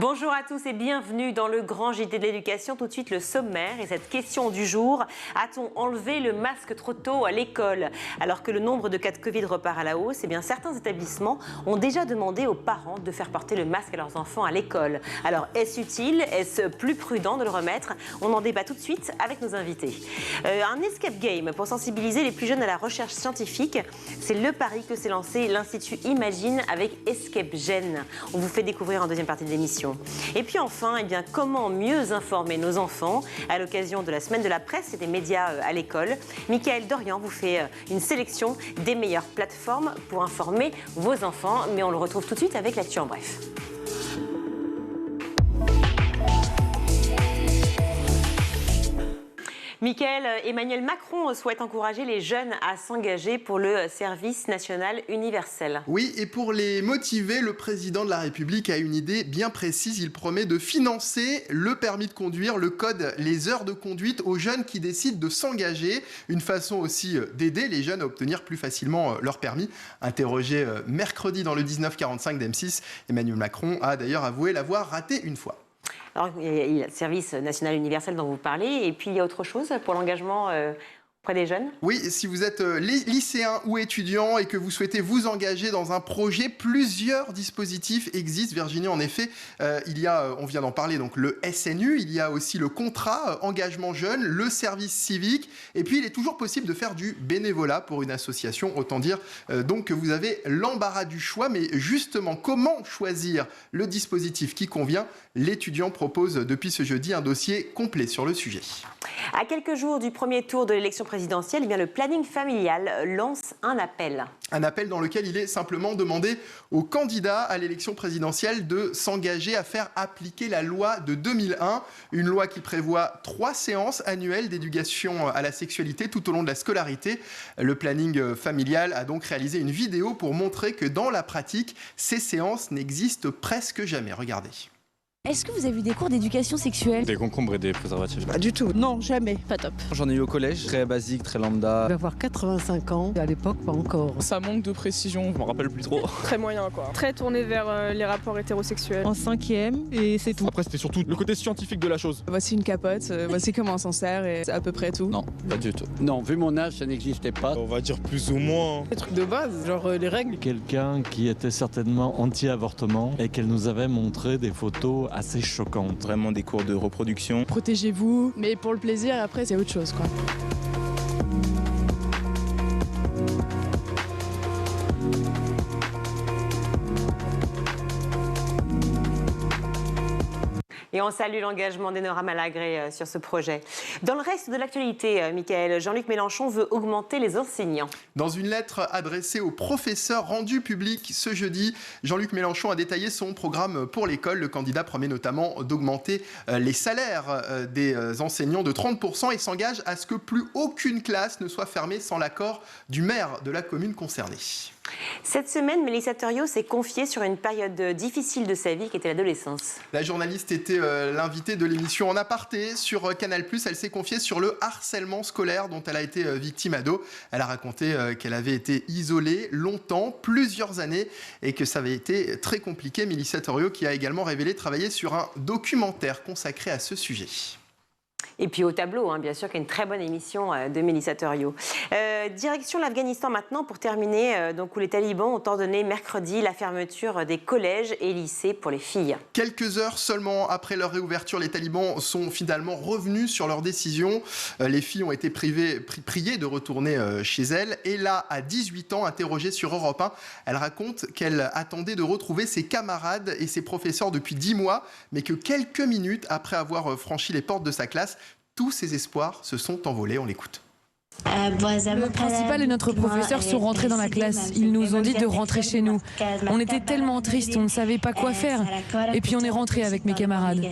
Bonjour à tous et bienvenue dans le grand JT de l'éducation. Tout de suite le sommaire et cette question du jour. A-t-on enlevé le masque trop tôt à l'école? Alors que le nombre de cas de Covid repart à la hausse, eh bien certains établissements ont déjà demandé aux parents de faire porter le masque à leurs enfants à l'école. Alors est-ce utile? Est-ce plus prudent de le remettre? On en débat tout de suite avec nos invités. Un escape game pour sensibiliser les plus jeunes à la recherche scientifique. C'est le pari que s'est lancé l'Institut Imagine avec Escape Gen. On vous fait découvrir en deuxième partie de l'émission. Et puis enfin, eh bien, comment mieux informer nos enfants à l'occasion de la semaine de la presse et des médias à l'école. Michael Dorian vous fait une sélection des meilleures plateformes pour informer vos enfants. Mais on le retrouve tout de suite avec l'actu en bref. Michael, Emmanuel Macron souhaite encourager les jeunes à s'engager pour le service national universel. Oui, et pour les motiver, le président de la République a une idée bien précise. Il promet de financer le permis de conduire, le code, les heures de conduite aux jeunes qui décident de s'engager. Une façon aussi d'aider les jeunes à obtenir plus facilement leur permis. Interrogé mercredi dans le 1945 d'M6, Emmanuel Macron a d'ailleurs avoué l'avoir raté une fois. Alors, il y a le service national universel dont vous parlez, et puis il y a autre chose pour l'engagement auprès des jeunes? Oui, si vous êtes lycéen ou étudiant et que vous souhaitez vous engager dans un projet, plusieurs dispositifs existent. Virginie, en effet, il y a, on vient d'en parler, donc le SNU, il y a aussi le contrat engagement jeune, le service civique, et puis il est toujours possible de faire du bénévolat pour une association. Autant dire donc que vous avez l'embarras du choix, mais justement, comment choisir le dispositif qui convient? L'étudiant propose depuis ce jeudi un dossier complet sur le sujet. À quelques jours du premier tour de l'élection présidentielle, eh bien, le planning familial lance un appel. Un appel dans lequel il est simplement demandé aux candidats à l'élection présidentielle de s'engager à faire appliquer la loi de 2001, une loi qui prévoit 3 séances annuelles d'éducation à la sexualité tout au long de la scolarité. Le planning familial a donc réalisé une vidéo pour montrer que dans la pratique, ces séances n'existent presque jamais. Regardez. Est-ce que vous avez eu des cours d'éducation sexuelle? Des concombres et des préservatifs. Pas du tout, non, jamais. Pas top. J'en ai eu au collège, très basique, très lambda. Je vais avoir 85 ans, à l'époque pas encore. Ça manque de précision, je me rappelle plus trop. Très moyen quoi. Très tourné vers les rapports hétérosexuels. En 5e et c'est tout. Après c'était surtout le côté scientifique de la chose. Voici une capote, voici comment on s'en sert et c'est à peu près tout. Non, pas du tout. Non, vu mon âge, ça n'existait pas. On va dire plus ou moins. Des trucs de base, genre les règles. Quelqu'un qui était certainement anti-avortement et qu'elle nous avait montré des photos assez choquantes. Vraiment des cours de reproduction. Protégez-vous, mais pour le plaisir, après c'est autre chose quoi. Et on salue l'engagement d'Enora Malagré sur ce projet. Dans le reste de l'actualité, Michael, Jean-Luc Mélenchon veut augmenter les enseignants. Dans une lettre adressée aux professeurs rendue publique ce jeudi, Jean-Luc Mélenchon a détaillé son programme pour l'école. Le candidat promet notamment d'augmenter les salaires des enseignants de 30% et s'engage à ce que plus aucune classe ne soit fermée sans l'accord du maire de la commune concernée. Cette semaine, Mélissa Thériault s'est confiée sur une période difficile de sa vie qui était l'adolescence. La journaliste était l'invitée de l'émission En aparté sur Canal+. Elle s'est confiée sur le harcèlement scolaire dont elle a été victime ado. Elle a raconté qu'elle avait été isolée longtemps, plusieurs années, et que ça avait été très compliqué. Mélissa Thériault qui a également révélé travailler sur un documentaire consacré à ce sujet. Et puis au tableau, bien sûr, qu'il y a une très bonne émission de Mélissa Thériault. Direction l'Afghanistan maintenant pour terminer, donc, où les talibans ont ordonné mercredi la fermeture des collèges et lycées pour les filles. Quelques heures seulement après leur réouverture, les talibans sont finalement revenus sur leur décision. Les filles ont été priées de retourner chez elles. Et là, à 18 ans, interrogée sur Europe 1, elle raconte qu'elle attendait de retrouver ses camarades et ses professeurs depuis 10 mois, mais que quelques minutes après avoir franchi les portes de sa classe, tous ses espoirs se sont envolés. On l'écoute. Le principal et notre professeur sont rentrés dans la classe. Ils nous ont dit de rentrer chez nous. On était tellement tristes, on ne savait pas quoi faire. Et puis on est rentrés avec mes camarades.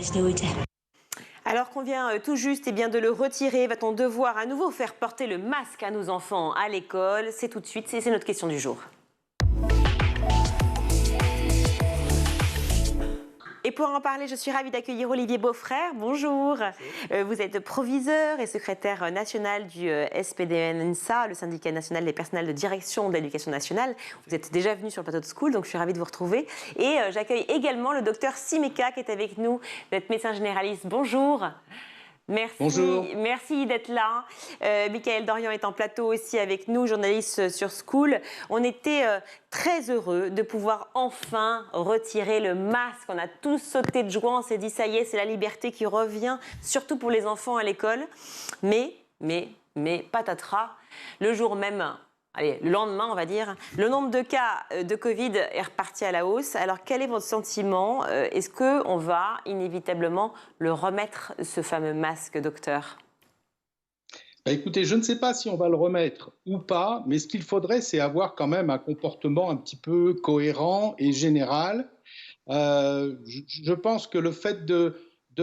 Alors qu'on vient tout juste de le retirer, va-t-on devoir à nouveau faire porter le masque à nos enfants à l'école? C'est tout de suite, c'est notre question du jour. Et pour en parler, je suis ravie d'accueillir Olivier Beaufrère. Bonjour. Vous êtes proviseur et secrétaire national du SPDNSA, le syndicat national des personnels de direction de l'éducation nationale. Vous êtes déjà venu sur le plateau de School, donc je suis ravie de vous retrouver. Et j'accueille également le docteur Simeka qui est avec nous. Vous êtes médecin généraliste. Bonjour. Merci, bonjour. Merci d'être là. Michael Dorian est en plateau aussi avec nous, journaliste sur School. On était très heureux de pouvoir enfin retirer le masque. On a tous sauté de joie, on s'est dit ça y est, c'est la liberté qui revient, surtout pour les enfants à l'école. Mais patatras, le jour même, allez, le lendemain, on va dire, le nombre de cas de Covid est reparti à la hausse. Alors, quel est votre sentiment? Est-ce qu'on va inévitablement le remettre, ce fameux masque, docteur? Écoutez, je ne sais pas si on va le remettre ou pas, mais ce qu'il faudrait, c'est avoir quand même un comportement un petit peu cohérent et général. Je pense que le fait de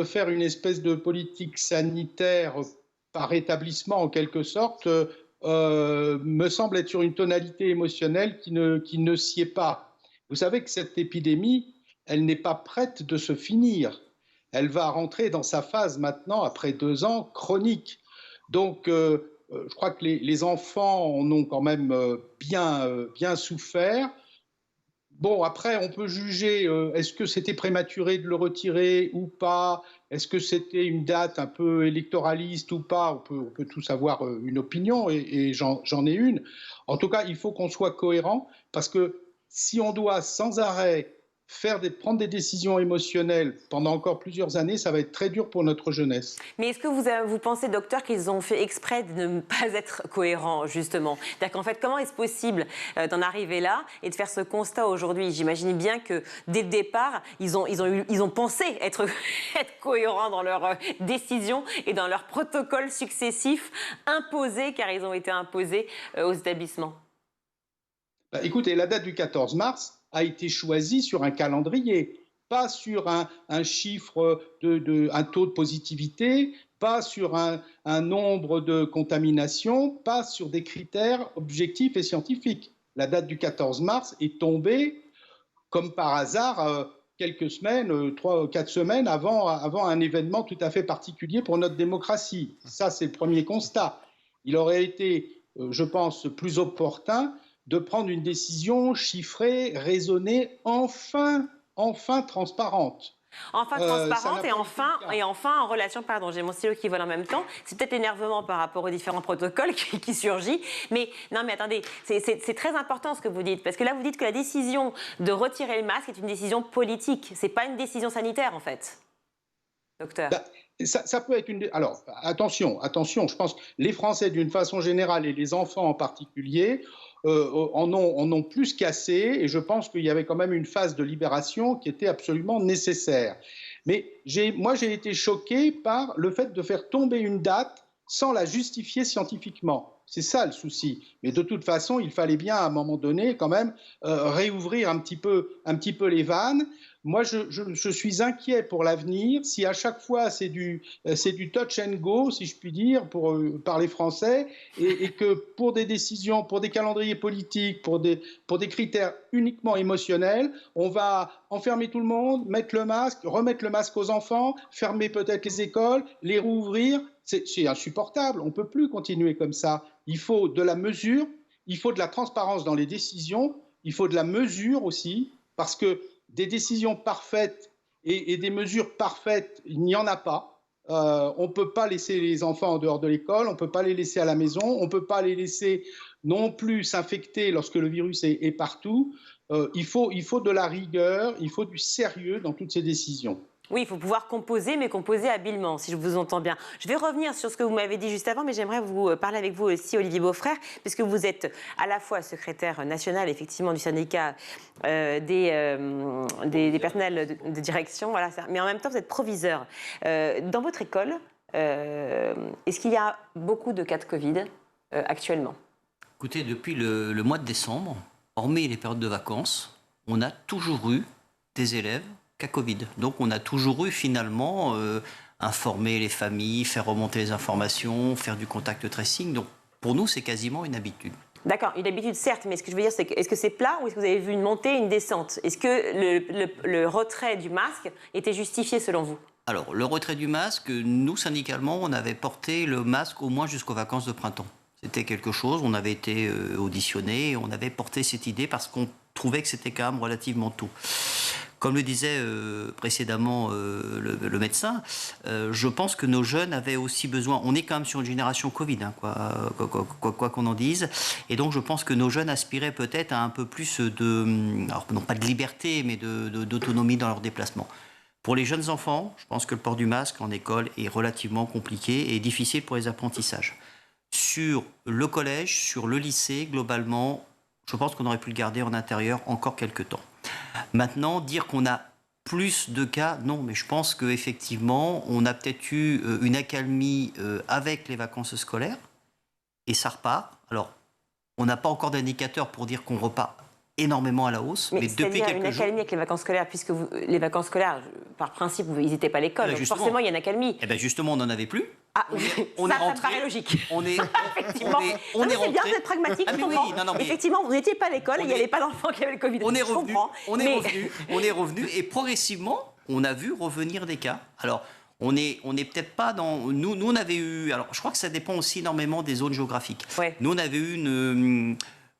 faire une espèce de politique sanitaire par établissement, en quelque sorte, me semble être sur une tonalité émotionnelle qui ne s'y est pas. Vous savez que cette épidémie, elle n'est pas prête de se finir. Elle va rentrer dans sa phase maintenant, après 2 ans, chronique. Donc, je crois que les enfants en ont quand même bien souffert. Bon, après, on peut juger, est-ce que c'était prématuré de le retirer ou pas? Est-ce que c'était une date un peu électoraliste ou pas? On peut tous avoir une opinion et j'en ai une. En tout cas, il faut qu'on soit cohérent parce que si on doit sans arrêt prendre des décisions émotionnelles pendant encore plusieurs années, ça va être très dur pour notre jeunesse. Mais est-ce que vous pensez, docteur, qu'ils ont fait exprès de ne pas être cohérents, justement? C'est-à-dire qu'en fait, comment est-ce possible d'en arriver là et de faire ce constat aujourd'hui? J'imagine bien que, dès le départ, ils ont pensé être cohérents dans leurs décisions et dans leurs protocoles successifs imposés, car ils ont été imposés aux établissements. Écoutez, la date du 14 mars a été choisi sur un calendrier, pas sur un chiffre, un taux de positivité, pas sur un nombre de contaminations, pas sur des critères objectifs et scientifiques. La date du 14 mars est tombée, comme par hasard, quelques semaines, 3 ou 4 semaines avant un événement tout à fait particulier pour notre démocratie. Ça, c'est le premier constat. Il aurait été, je pense, plus opportun de prendre une décision chiffrée, raisonnée, enfin transparente. Enfin transparente et enfin en relation, pardon, j'ai mon stylo qui vole en même temps, c'est peut-être l'énervement par rapport aux différents protocoles qui surgit, mais non mais attendez, c'est très important ce que vous dites, parce que là vous dites que la décision de retirer le masque est une décision politique, c'est pas une décision sanitaire en fait, docteur. Ça peut être une... Alors, attention, je pense que les Français d'une façon générale et les enfants en particulier en ont plus qu'assez et je pense qu'il y avait quand même une phase de libération qui était absolument nécessaire. Mais moi, j'ai été choqué par le fait de faire tomber une date sans la justifier scientifiquement. C'est ça le souci. Mais de toute façon, il fallait bien à un moment donné quand même réouvrir un petit peu les vannes. Moi, je suis inquiet pour l'avenir. Si à chaque fois, c'est du touch and go, si je puis dire, pour parler français, et que pour des décisions, pour des calendriers politiques, pour des critères uniquement émotionnels, on va enfermer tout le monde, mettre le masque, remettre le masque aux enfants, fermer peut-être les écoles, les rouvrir. C'est insupportable. On ne peut plus continuer comme ça. Il faut de la mesure, il faut de la transparence dans les décisions, il faut de la mesure aussi, parce que des décisions parfaites et des mesures parfaites, il n'y en a pas. On ne peut pas laisser les enfants en dehors de l'école, on ne peut pas les laisser à la maison, on ne peut pas les laisser non plus s'infecter lorsque le virus est partout. Il faut de la rigueur, il faut du sérieux dans toutes ces décisions. Oui, il faut pouvoir composer, mais composer habilement, si je vous entends bien. Je vais revenir sur ce que vous m'avez dit juste avant, mais j'aimerais vous parler avec vous aussi, Olivier Beaufrère, puisque vous êtes à la fois secrétaire national, effectivement, du syndicat des personnels de direction, voilà, mais en même temps, vous êtes proviseur. Dans votre école, est-ce qu'il y a beaucoup de cas de Covid actuellement? Écoutez, depuis le mois de décembre, hormis les périodes de vacances, on a toujours eu des élèves cas Covid. Donc on a toujours eu finalement informer les familles, faire remonter les informations, faire du contact tracing. Donc pour nous, c'est quasiment une habitude. D'accord, une habitude certes, mais ce que je veux dire, c'est que est-ce que c'est plat ou est-ce que vous avez vu une montée, une descente? Est-ce que le retrait du masque était justifié selon vous? Alors, le retrait du masque, nous, syndicalement, on avait porté le masque au moins jusqu'aux vacances de printemps. C'était quelque chose, on avait été auditionné, on avait porté cette idée parce qu'on trouvait que c'était quand même relativement tôt. Comme le disait précédemment le médecin, je pense que nos jeunes avaient aussi besoin, on est quand même sur une génération Covid, hein, quoi qu'on en dise, et donc je pense que nos jeunes aspiraient peut-être à un peu plus de, alors non pas de liberté, mais d'autonomie dans leurs déplacements. Pour les jeunes enfants, je pense que le port du masque en école est relativement compliqué et difficile pour les apprentissages. Sur le collège, sur le lycée, globalement, je pense qu'on aurait pu le garder en intérieur encore quelques temps. Maintenant, dire qu'on a plus de cas, non, mais je pense qu'effectivement, on a peut-être eu une accalmie avec les vacances scolaires et ça repart. Alors, on n'a pas encore d'indicateur pour dire qu'on repart énormément à la hausse, mais depuis quelques jours... une accalmie avec les vacances scolaires, puisque les vacances scolaires, par principe, ils n'étaient pas à l'école, donc forcément, il y a une accalmie. Eh bien, justement, on n'en avait plus. Ah, ça me paraît logique. Effectivement. C'est bien d'être pragmatique, je comprends. Effectivement, vous n'étiez pas à l'école et il n'y avait pas d'enfants qui avaient le Covid. On est revenu et progressivement, on a vu revenir des cas. Alors, on est peut-être pas dans... Nous, on avait eu... Alors, je crois que ça dépend aussi énormément des zones géographiques. Ouais. Nous, on avait eu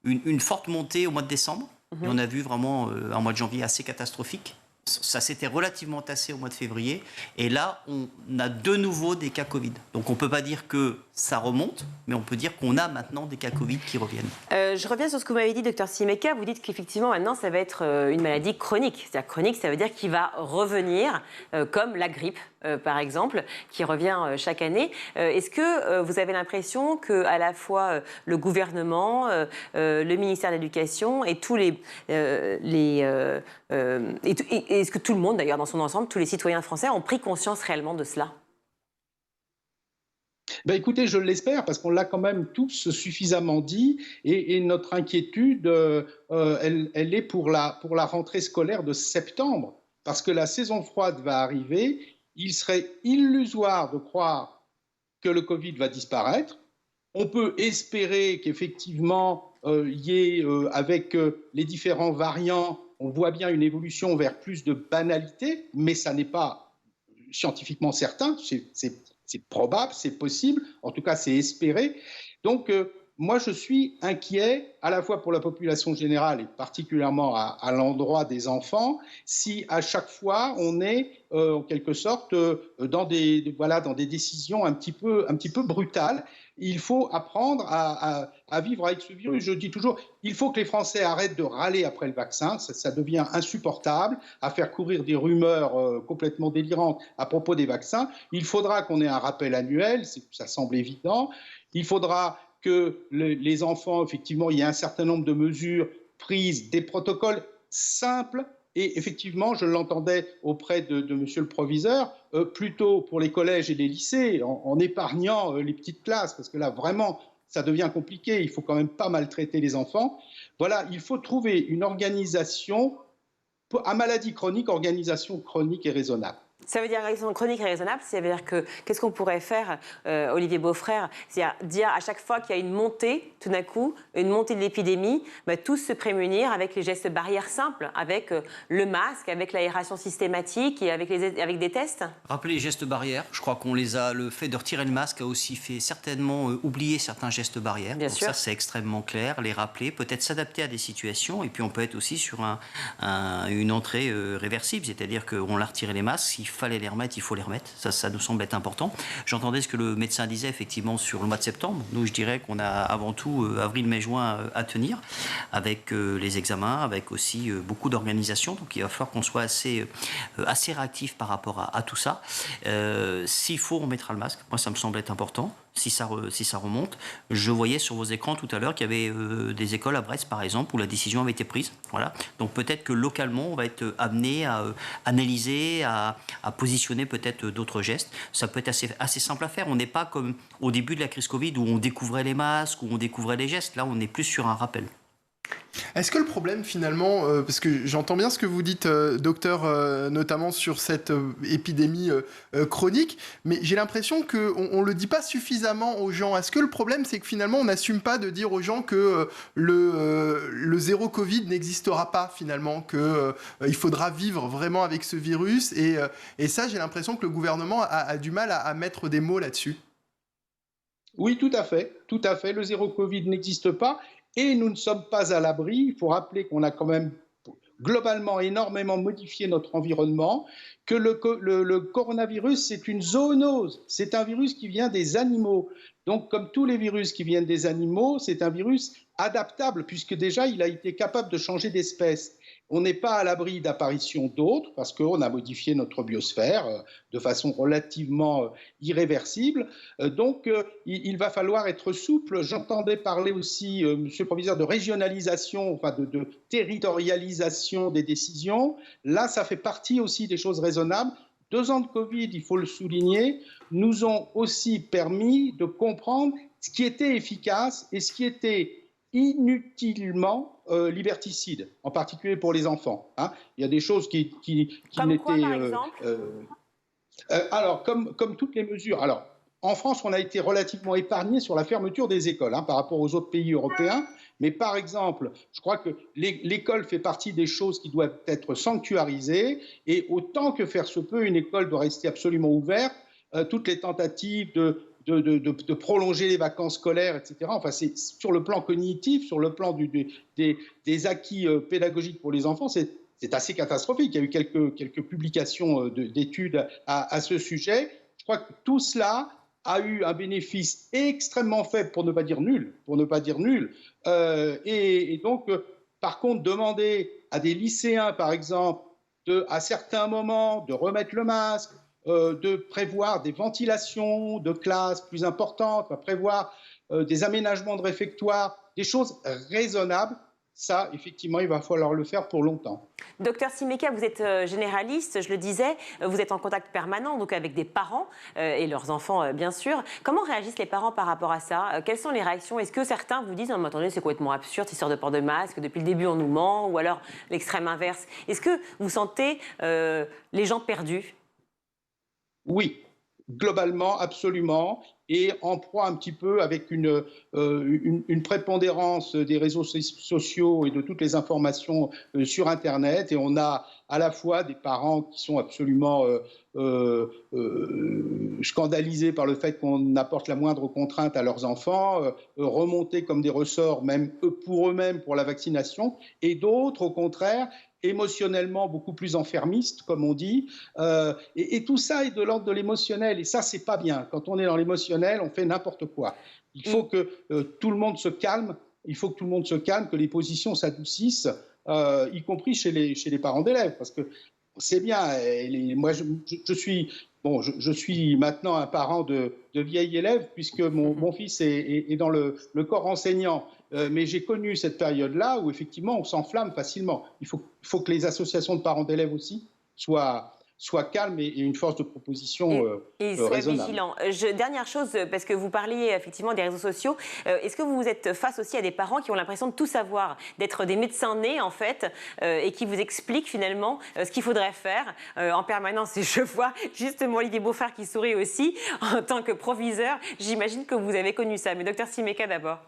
une forte montée au mois de décembre. Et on a vu vraiment un mois de janvier assez catastrophique. Ça s'était relativement tassé au mois de février. Et là, on a de nouveau des cas Covid. Donc, on ne peut pas dire que ça remonte, mais on peut dire qu'on a maintenant des cas Covid qui reviennent. Je reviens sur ce que vous m'avez dit, Dr Simeka. Vous dites qu'effectivement, maintenant, ça va être une maladie chronique. C'est-à-dire chronique, ça veut dire qu'il va revenir, comme la grippe, par exemple, qui revient chaque année. Est-ce que vous avez l'impression qu'à la fois le gouvernement, le ministère de l'Éducation et tous est-ce que tout le monde, d'ailleurs, dans son ensemble, tous les citoyens français ont pris conscience réellement de cela? Ben écoutez, je l'espère, parce qu'on l'a quand même tous suffisamment dit, et notre inquiétude, elle est pour la rentrée scolaire de septembre, parce que la saison froide va arriver. Il serait illusoire de croire que le Covid va disparaître. On peut espérer qu'effectivement, y ait, avec les différents variants, on voit bien une évolution vers plus de banalité, mais ça n'est pas scientifiquement certain, c'est probable, c'est possible, en tout cas c'est espéré. Donc moi je suis inquiet à la fois pour la population générale et particulièrement à l'endroit des enfants, si à chaque fois on est en quelque sorte dans des décisions un petit peu brutales. Il faut apprendre à vivre avec ce virus. Je dis toujours, il faut que les Français arrêtent de râler après le vaccin. Ça devient insupportable, à faire courir des rumeurs complètement délirantes à propos des vaccins. Il faudra qu'on ait un rappel annuel, ça semble évident. Il faudra que les enfants, effectivement, il y ait un certain nombre de mesures prises, des protocoles simples. Et effectivement, je l'entendais auprès de monsieur le proviseur, plutôt pour les collèges et les lycées, en épargnant les petites classes, parce que là, vraiment, ça devient compliqué. Il faut quand même pas maltraiter les enfants. Voilà, il faut trouver une organisation, à maladie chronique, organisation chronique et raisonnable. Ça veut dire organisation chronique et raisonnable, ça veut dire que qu'est-ce qu'on pourrait faire, Olivier Beaufrère, c'est-à-dire dire à chaque fois qu'il y a une montée, tout d'un coup, une montée de l'épidémie, tous se prémunir avec les gestes barrières simples, avec le masque, avec l'aération systématique et avec des tests. Rappelez les gestes barrières, je crois qu'on les a, le fait de retirer le masque a aussi fait certainement oublier certains gestes barrières. Bien sûr. Ça c'est extrêmement clair, les rappeler, peut-être s'adapter à des situations et puis on peut être aussi sur une entrée réversible, c'est-à-dire qu'on a retiré les masques, s'il fallait les remettre, il faut les remettre. Ça nous semble être important. J'entendais ce que le médecin disait effectivement sur le mois de septembre. Nous, je dirais qu'on a avant tout avril, mai, juin à tenir avec les examens, avec aussi beaucoup d'organisations. Donc, il va falloir qu'on soit assez réactif par rapport à tout ça. S'il faut, on mettra le masque. Moi, ça me semble être important. Si ça remonte. Je voyais sur vos écrans tout à l'heure qu'il y avait des écoles à Brest, par exemple, où la décision avait été prise. Voilà. Donc peut-être que localement, on va être amené à analyser, à positionner peut-être d'autres gestes. Ça peut être assez simple à faire. On n'est pas comme au début de la crise Covid où on découvrait les masques, où on découvrait les gestes. Là, on est plus sur un rappel. Est-ce que le problème finalement, parce que j'entends bien ce que vous dites, docteur, notamment sur cette épidémie chronique, mais j'ai l'impression qu'on ne le dit pas suffisamment aux gens. Est-ce que le problème, c'est que finalement, on n'assume pas de dire aux gens que le zéro Covid n'existera pas finalement, qu'il faudra vivre vraiment avec ce virus, et ça, j'ai l'impression que le gouvernement a du mal à mettre des mots là-dessus. Oui, tout à fait. Le zéro Covid n'existe pas. Et nous ne sommes pas à l'abri. Il faut rappeler qu'on a quand même globalement énormément modifié notre environnement, que le coronavirus, c'est une zoonose. C'est un virus qui vient des animaux. Donc, comme tous les virus qui viennent des animaux, c'est un virus adaptable, puisque déjà, il a été capable de changer d'espèce. On n'est pas à l'abri d'apparitions d'autres, parce qu'on a modifié notre biosphère de façon relativement irréversible. Donc, il va falloir être souple. J'entendais parler aussi, monsieur le proviseur, de régionalisation, enfin de territorialisation des décisions. Là, ça fait partie aussi des choses raisonnables. 2 ans de Covid, il faut le souligner, nous ont aussi permis de comprendre ce qui était efficace et ce qui était inutilement liberticide, en particulier pour les enfants. Hein. Il y a des choses qui comme n'étaient... quoi, par exemple alors, comme toutes les mesures... Alors, en France, on a été relativement épargné sur la fermeture des écoles par rapport aux autres pays européens. Mais par exemple, je crois que l'école fait partie des choses qui doivent être sanctuarisées. Et autant que faire se peut, une école doit rester absolument ouverte. Toutes les tentatives de prolonger les vacances scolaires, etc. Enfin, c'est sur le plan cognitif, sur le plan des acquis pédagogiques pour les enfants, c'est assez catastrophique. Il y a eu quelques publications d'études à ce sujet. Je crois que tout cela a eu un bénéfice extrêmement faible, pour ne pas dire nul. Et donc, par contre, demander à des lycéens, par exemple, à certains moments, de remettre le masque, de prévoir des ventilations de classes plus importantes, de prévoir des aménagements de réfectoires, des choses raisonnables. Ça, effectivement, il va falloir le faire pour longtemps. Docteur Simeka, vous êtes généraliste, je le disais, vous êtes en contact permanent donc avec des parents et leurs enfants, bien sûr. Comment réagissent les parents par rapport à ça? Quelles sont les réactions? Est-ce que certains vous disent « Non, mais attendez, c'est complètement absurde, cette histoire de port de masque, depuis le début on nous ment » ou alors l'extrême inverse? Est-ce que vous sentez les gens perdus? Oui, globalement, absolument, et en proie un petit peu avec une prépondérance des réseaux sociaux et de toutes les informations sur Internet. Et on a à la fois des parents qui sont absolument scandalisés par le fait qu'on apporte la moindre contrainte à leurs enfants, remontés comme des ressorts, même pour eux-mêmes, pour la vaccination, et d'autres, au contraire, émotionnellement beaucoup plus enfermistes, comme on dit. Et tout ça est de l'ordre de l'émotionnel. Et ça, c'est pas bien. Quand on est dans l'émotionnel, on fait n'importe quoi. Il faut que tout le monde se calme. Il faut que tout le monde se calme, que les positions s'adoucissent, y compris chez les parents d'élèves. Parce que c'est bien. Moi, je suis maintenant un parent de vieil élève, puisque mon fils est dans le corps enseignant. Mais j'ai connu cette période-là où, effectivement, on s'enflamme facilement. Il faut que les associations de parents d'élèves aussi soient calmes et une force de proposition raisonnable. Vigilant. Dernière chose, parce que vous parliez effectivement des réseaux sociaux, est-ce que vous êtes face aussi à des parents qui ont l'impression de tout savoir, d'être des médecins nés en fait, et qui vous expliquent finalement ce qu'il faudrait faire en permanence? Et je vois justement Olivier Beaufard qui sourit aussi en tant que proviseur. J'imagine que vous avez connu ça. Mais docteur Simeka d'abord.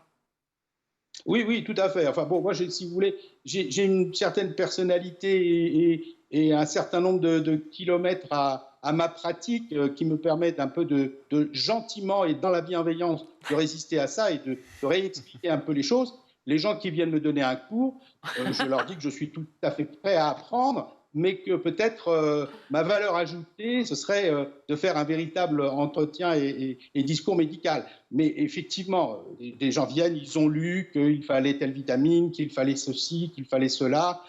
Oui, tout à fait. Enfin bon, moi, si vous voulez, j'ai une certaine personnalité et un certain nombre de kilomètres à ma pratique qui me permettent un peu de gentiment et dans la bienveillance de résister à ça et de réexpliquer un peu les choses. Les gens qui viennent me donner un cours, je leur dis que je suis tout à fait prêt à apprendre, mais que peut-être ma valeur ajoutée, ce serait de faire un véritable entretien et discours médical. Mais effectivement, des gens viennent, ils ont lu qu'il fallait telle vitamine, qu'il fallait ceci, qu'il fallait cela.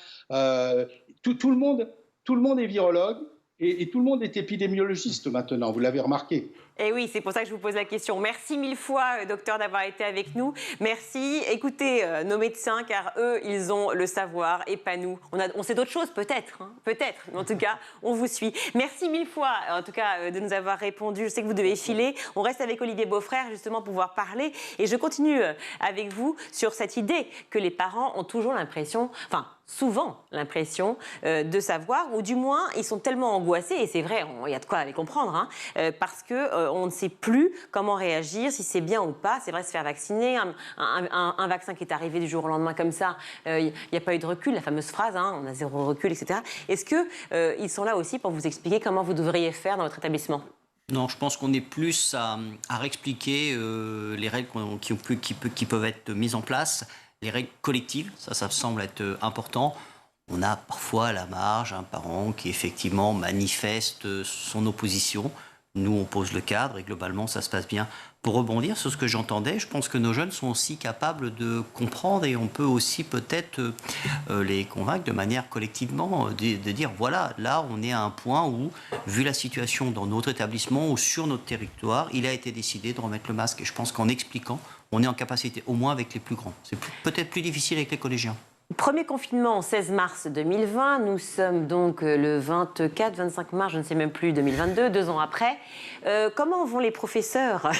Tout le monde est virologue et tout le monde est épidémiologiste maintenant, vous l'avez remarqué. Et oui, c'est pour ça que je vous pose la question. Merci mille fois, docteur, d'avoir été avec nous. Merci. Écoutez nos médecins, car eux, ils ont le savoir et pas nous. On sait d'autres choses, peut-être. Hein, peut-être. Mais en tout cas, on vous suit. Merci mille fois, en tout cas, de nous avoir répondu. Je sais que vous devez filer. On reste avec Olivier Beaufrère, justement, pour pouvoir parler. Et je continue avec vous sur cette idée que les parents ont toujours l'impression... souvent l'impression de savoir, ou du moins ils sont tellement angoissés, et c'est vrai, il y a de quoi les comprendre, hein, parce qu'on ne sait plus comment réagir, si c'est bien ou pas. C'est vrai, se faire vacciner, un vaccin qui est arrivé du jour au lendemain comme ça, il n'y a pas eu de recul, la fameuse phrase, hein, on a zéro recul, etc. Est-ce qu'ils sont là aussi pour vous expliquer comment vous devriez faire dans votre établissement ? Non, je pense qu'on est plus à réexpliquer les règles qui peuvent être mises en place. Les règles collectives, ça me semble être important. On a parfois à la marge un parent qui effectivement manifeste son opposition. Nous, on pose le cadre et globalement, ça se passe bien. Pour rebondir sur ce que j'entendais, je pense que nos jeunes sont aussi capables de comprendre et on peut aussi peut-être les convaincre de manière collectivement, de dire voilà, là, on est à un point où, vu la situation dans notre établissement ou sur notre territoire, il a été décidé de remettre le masque. Et je pense qu'en expliquant, on est en capacité, au moins avec les plus grands. C'est peut-être plus difficile avec les collégiens. Premier confinement, 16 mars 2020. Nous sommes donc le 24, 25 mars, je ne sais même plus, 2022, 2 ans après. Comment vont les professeurs?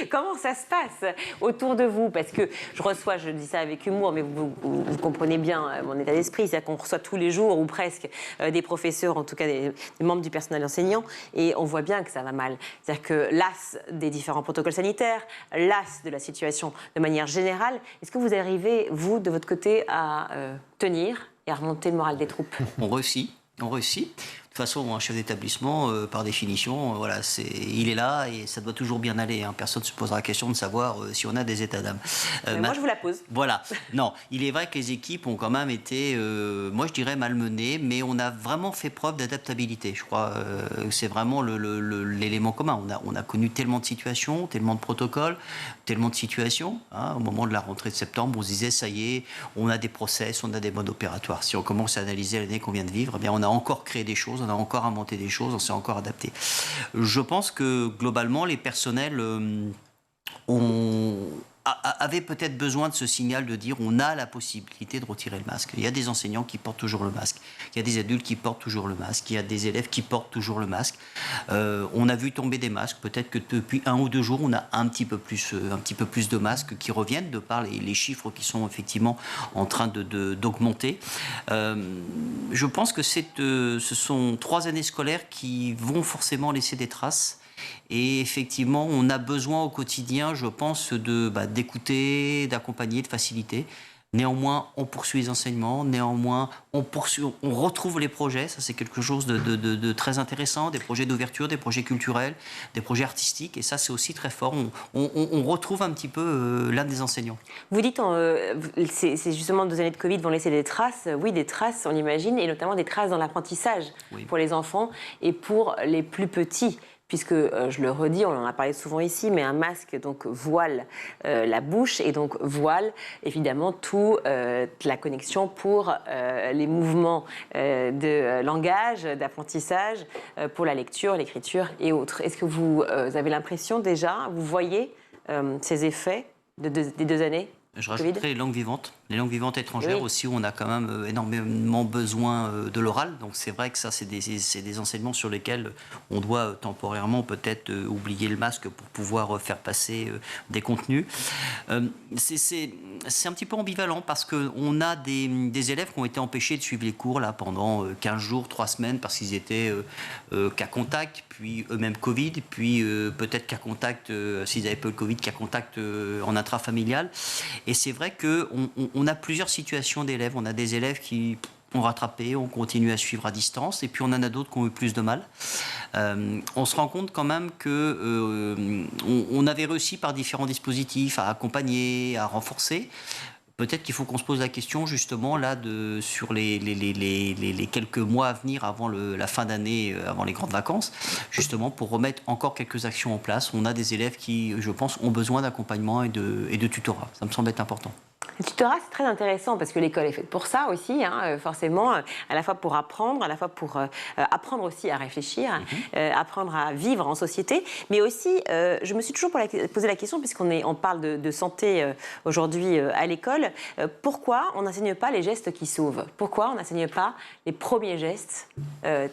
Comment ça se passe autour de vous? Parce que je dis ça avec humour, mais vous comprenez bien mon état d'esprit. C'est-à-dire qu'on reçoit tous les jours, ou presque, des professeurs, en tout cas des membres du personnel enseignant, et on voit bien que ça va mal. C'est-à-dire que las des différents protocoles sanitaires, las de la situation de manière générale, est-ce que vous arrivez, vous, de votre côté, à tenir et à remonter le moral des troupes? On réussit. De toute façon, un chef d'établissement, par définition, voilà, il est là et ça doit toujours bien aller. Hein. Personne ne se posera la question de savoir si on a des états d'âme. Moi, je vous la pose. Voilà. Non, il est vrai que les équipes ont quand même été, moi je dirais, malmenées, mais on a vraiment fait preuve d'adaptabilité. Je crois que c'est vraiment l'élément commun. On a connu tellement de situations, tellement de protocoles, tellement de situations. Hein. Au moment de la rentrée de septembre, on se disait, ça y est, on a des process, on a des modes opératoires. Si on commence à analyser l'année qu'on vient de vivre, eh bien, on a encore créé des choses, on a encore inventé des choses, on s'est encore adapté. Je pense que globalement, les personnels avaient peut-être besoin de ce signal de dire on a la possibilité de retirer le masque. Il y a des enseignants qui portent toujours le masque, il y a des adultes qui portent toujours le masque, il y a des élèves qui portent toujours le masque. On a vu tomber des masques, peut-être que depuis 1 ou 2 jours, on a un petit peu plus de masques qui reviennent de par les chiffres qui sont effectivement en train d'augmenter. Je pense que ce sont 3 années scolaires qui vont forcément laisser des traces. Et effectivement, on a besoin au quotidien, je pense, d'écouter, d'accompagner, de faciliter. Néanmoins, on poursuit les enseignements. Néanmoins, on retrouve les projets. Ça, c'est quelque chose de très intéressant. Des projets d'ouverture, des projets culturels, des projets artistiques. Et ça, c'est aussi très fort. On retrouve un petit peu l'âme des enseignants. Vous dites, c'est justement 2 années de Covid vont laisser des traces. Oui, des traces, on imagine, et notamment des traces dans l'apprentissage pour les enfants et pour les plus petits. Puisque, je le redis, on en a parlé souvent ici, mais un masque donc voile la bouche et donc voile évidemment toute la connexion pour les mouvements de langage, d'apprentissage, pour la lecture, l'écriture et autres. Est-ce que vous avez l'impression déjà, vous voyez ces effets des 2 années? Je rajouterais les langues vivantes étrangères aussi, où on a quand même énormément besoin de l'oral. Donc c'est vrai que ça, c'est des enseignements sur lesquels on doit temporairement peut-être oublier le masque pour pouvoir faire passer des contenus. C'est un petit peu ambivalent parce qu'on a des élèves qui ont été empêchés de suivre les cours là, pendant 15 jours, 3 semaines, parce qu'ils étaient cas contact, puis eux-mêmes Covid, puis peut-être cas contact, s'ils n'avaient pas le Covid, cas contact en intrafamilial. Et c'est vrai qu'on a plusieurs situations d'élèves. On a des élèves qui ont rattrapé, on continue à suivre à distance, et puis on en a d'autres qui ont eu plus de mal. On se rend compte quand même qu'on avait réussi par différents dispositifs à accompagner, à renforcer. Peut-être qu'il faut qu'on se pose la question justement là sur les quelques mois à venir avant la fin d'année, avant les grandes vacances, justement pour remettre encore quelques actions en place. On a des élèves qui, je pense, ont besoin d'accompagnement et de tutorat. Ça me semble être important. Le tutorat, c'est très intéressant parce que l'école est faite pour ça aussi, hein, forcément, à la fois pour apprendre, à la fois pour apprendre aussi à réfléchir, apprendre à vivre en société, mais aussi, je me suis toujours posé la question, puisqu'on parle de santé aujourd'hui à l'école, pourquoi on n'enseigne pas les gestes qui sauvent? Pourquoi on n'enseigne pas les premiers gestes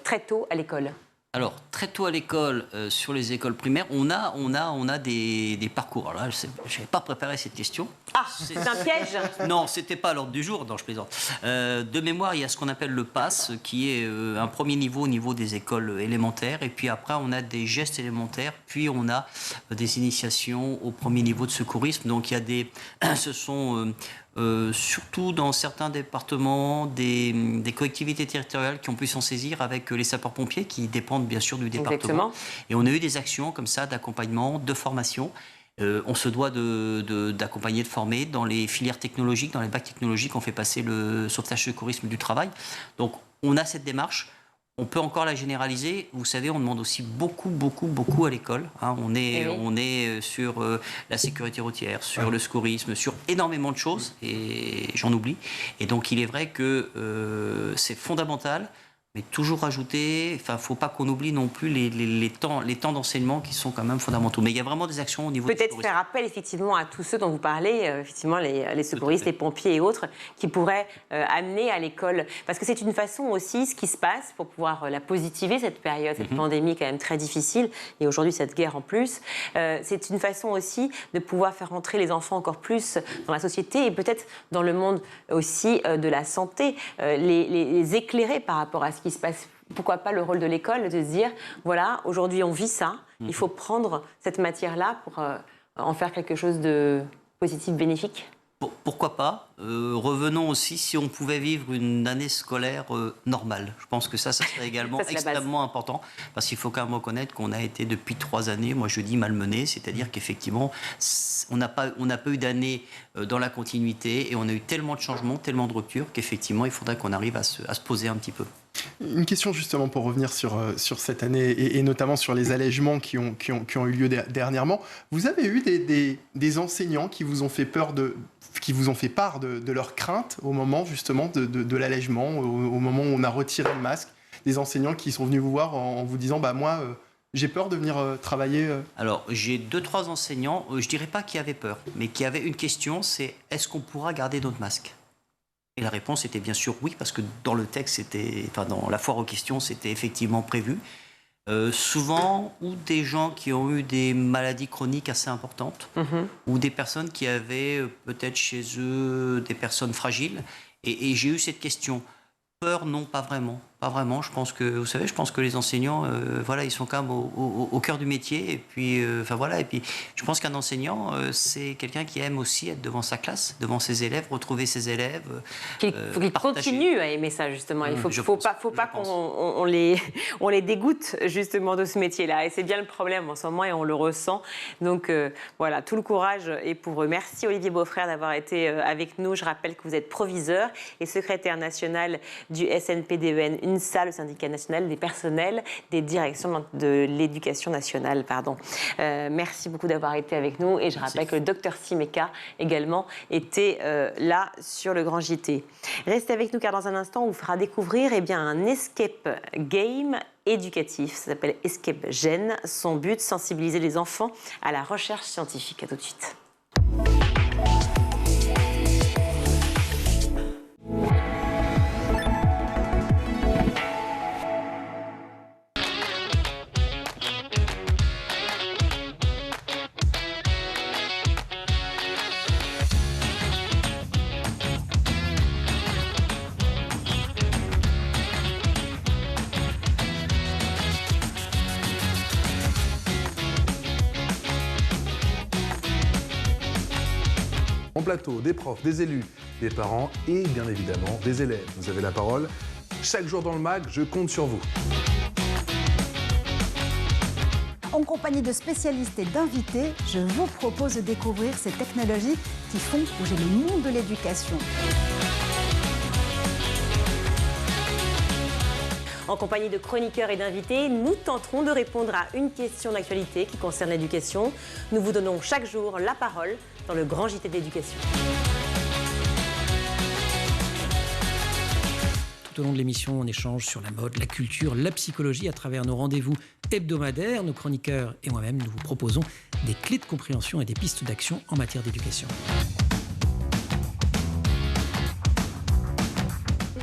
très tôt à l'école? Alors, très tôt à l'école, sur les écoles primaires, on a des parcours. Alors là, je n'avais pas préparé cette question. Ah, c'est un piège? Non, ce n'était pas à l'ordre du jour, non, je plaisante. De mémoire, il y a ce qu'on appelle le PASS, qui est un premier niveau au niveau des écoles élémentaires. Et puis après, on a des gestes élémentaires, puis on a des initiations au premier niveau de secourisme. Donc, il y a des... Ce sont... surtout dans certains départements, des collectivités territoriales qui ont pu s'en saisir avec les sapeurs-pompiers qui dépendent bien sûr du département. Exactement. Et on a eu des actions comme ça d'accompagnement, de formation. On se doit d'accompagner, de former dans les filières technologiques, dans les bacs technologiques. On fait passer le sauvetage secourisme du travail. Donc on a cette démarche. On peut encore la généraliser. Vous savez, on demande aussi beaucoup à l'école. Hein. On est sur la sécurité routière, sur le secourisme, sur énormément de choses, et j'en oublie. Et donc, il est vrai que c'est fondamental, mais toujours rajouter. Enfin, faut pas qu'on oublie non plus les temps d'enseignement qui sont quand même fondamentaux. Mais il y a vraiment des actions au niveau. Peut-être faire appel effectivement à tous ceux dont vous parlez, effectivement les secouristes, les pompiers et autres, qui pourraient amener à l'école. Parce que c'est une façon aussi, ce qui se passe, pour pouvoir la positiver cette période, cette pandémie quand même très difficile, et aujourd'hui cette guerre en plus. C'est une façon aussi de pouvoir faire entrer les enfants encore plus dans la société et peut-être dans le monde aussi de la santé, les éclairer par rapport à ce qui se passe. Pourquoi pas le rôle de l'école, de se dire, voilà, aujourd'hui on vit ça, il faut prendre cette matière-là pour en faire quelque chose de positif, bénéfique. Pourquoi pas. Revenons aussi si on pouvait vivre une année scolaire normale. Je pense que ça serait également extrêmement important, parce qu'il faut quand même reconnaître qu'on a été depuis 3 années, moi je dis malmené, c'est-à-dire qu'effectivement on n'a pas eu d'année dans la continuité et on a eu tellement de changements, tellement de ruptures qu'effectivement il faudrait qu'on arrive à se poser un petit peu. Une question justement pour revenir sur cette année et notamment sur les allègements qui ont eu lieu dernièrement. Vous avez eu des enseignants qui vous ont fait part de leurs craintes au moment justement de l'allègement, au moment où on a retiré le masque, des enseignants qui sont venus vous voir en vous disant moi j'ai peur de venir travailler Alors j'ai 2-3 enseignants, je dirais pas qui avaient peur, mais qui avaient une question, c'est est-ce qu'on pourra garder notre masque ? Et la réponse était bien sûr oui, parce que dans le texte, dans la foire aux questions, c'était effectivement prévu. Souvent, ou des gens qui ont eu des maladies chroniques assez importantes, ou des personnes qui avaient peut-être chez eux des personnes fragiles. Et j'ai eu cette question. Peur, non, pas vraiment. Pas vraiment. Je pense que les enseignants, ils sont quand même au cœur du métier. Et puis, et puis, je pense qu'un enseignant, c'est quelqu'un qui aime aussi être devant sa classe, devant ses élèves, retrouver ses élèves. Il faut qu'il continue à aimer ça, justement. Il faut pas qu'on les dégoûte, justement, de ce métier-là. Et c'est bien le problème en ce moment, et on le ressent. Donc, voilà, tout le courage est pour eux. Merci, Olivier Beaufrère, d'avoir été avec nous. Je rappelle que vous êtes proviseur et secrétaire national du SNPDEN, UNSA, le syndicat national des personnels des directions de l'éducation nationale. Merci beaucoup d'avoir été avec nous. Et je rappelle que le docteur Simeka également était là sur le Grand JT. Restez avec nous car dans un instant, on vous fera découvrir un escape game éducatif. Ça s'appelle Escape Gen. Son but, sensibiliser les enfants à la recherche scientifique. À tout de suite. En plateau, des profs, des élus, des parents et bien évidemment des élèves. Vous avez la parole. Chaque jour dans le MAG, je compte sur vous. En compagnie de spécialistes et d'invités, je vous propose de découvrir ces technologies qui font bouger le monde de l'éducation. En compagnie de chroniqueurs et d'invités, nous tenterons de répondre à une question d'actualité qui concerne l'éducation. Nous vous donnons chaque jour la parole dans le Grand JT de l'éducation. Tout au long de l'émission, on échange sur la mode, la culture, la psychologie à travers nos rendez-vous hebdomadaires. Nos chroniqueurs et moi-même, nous vous proposons des clés de compréhension et des pistes d'action en matière d'éducation.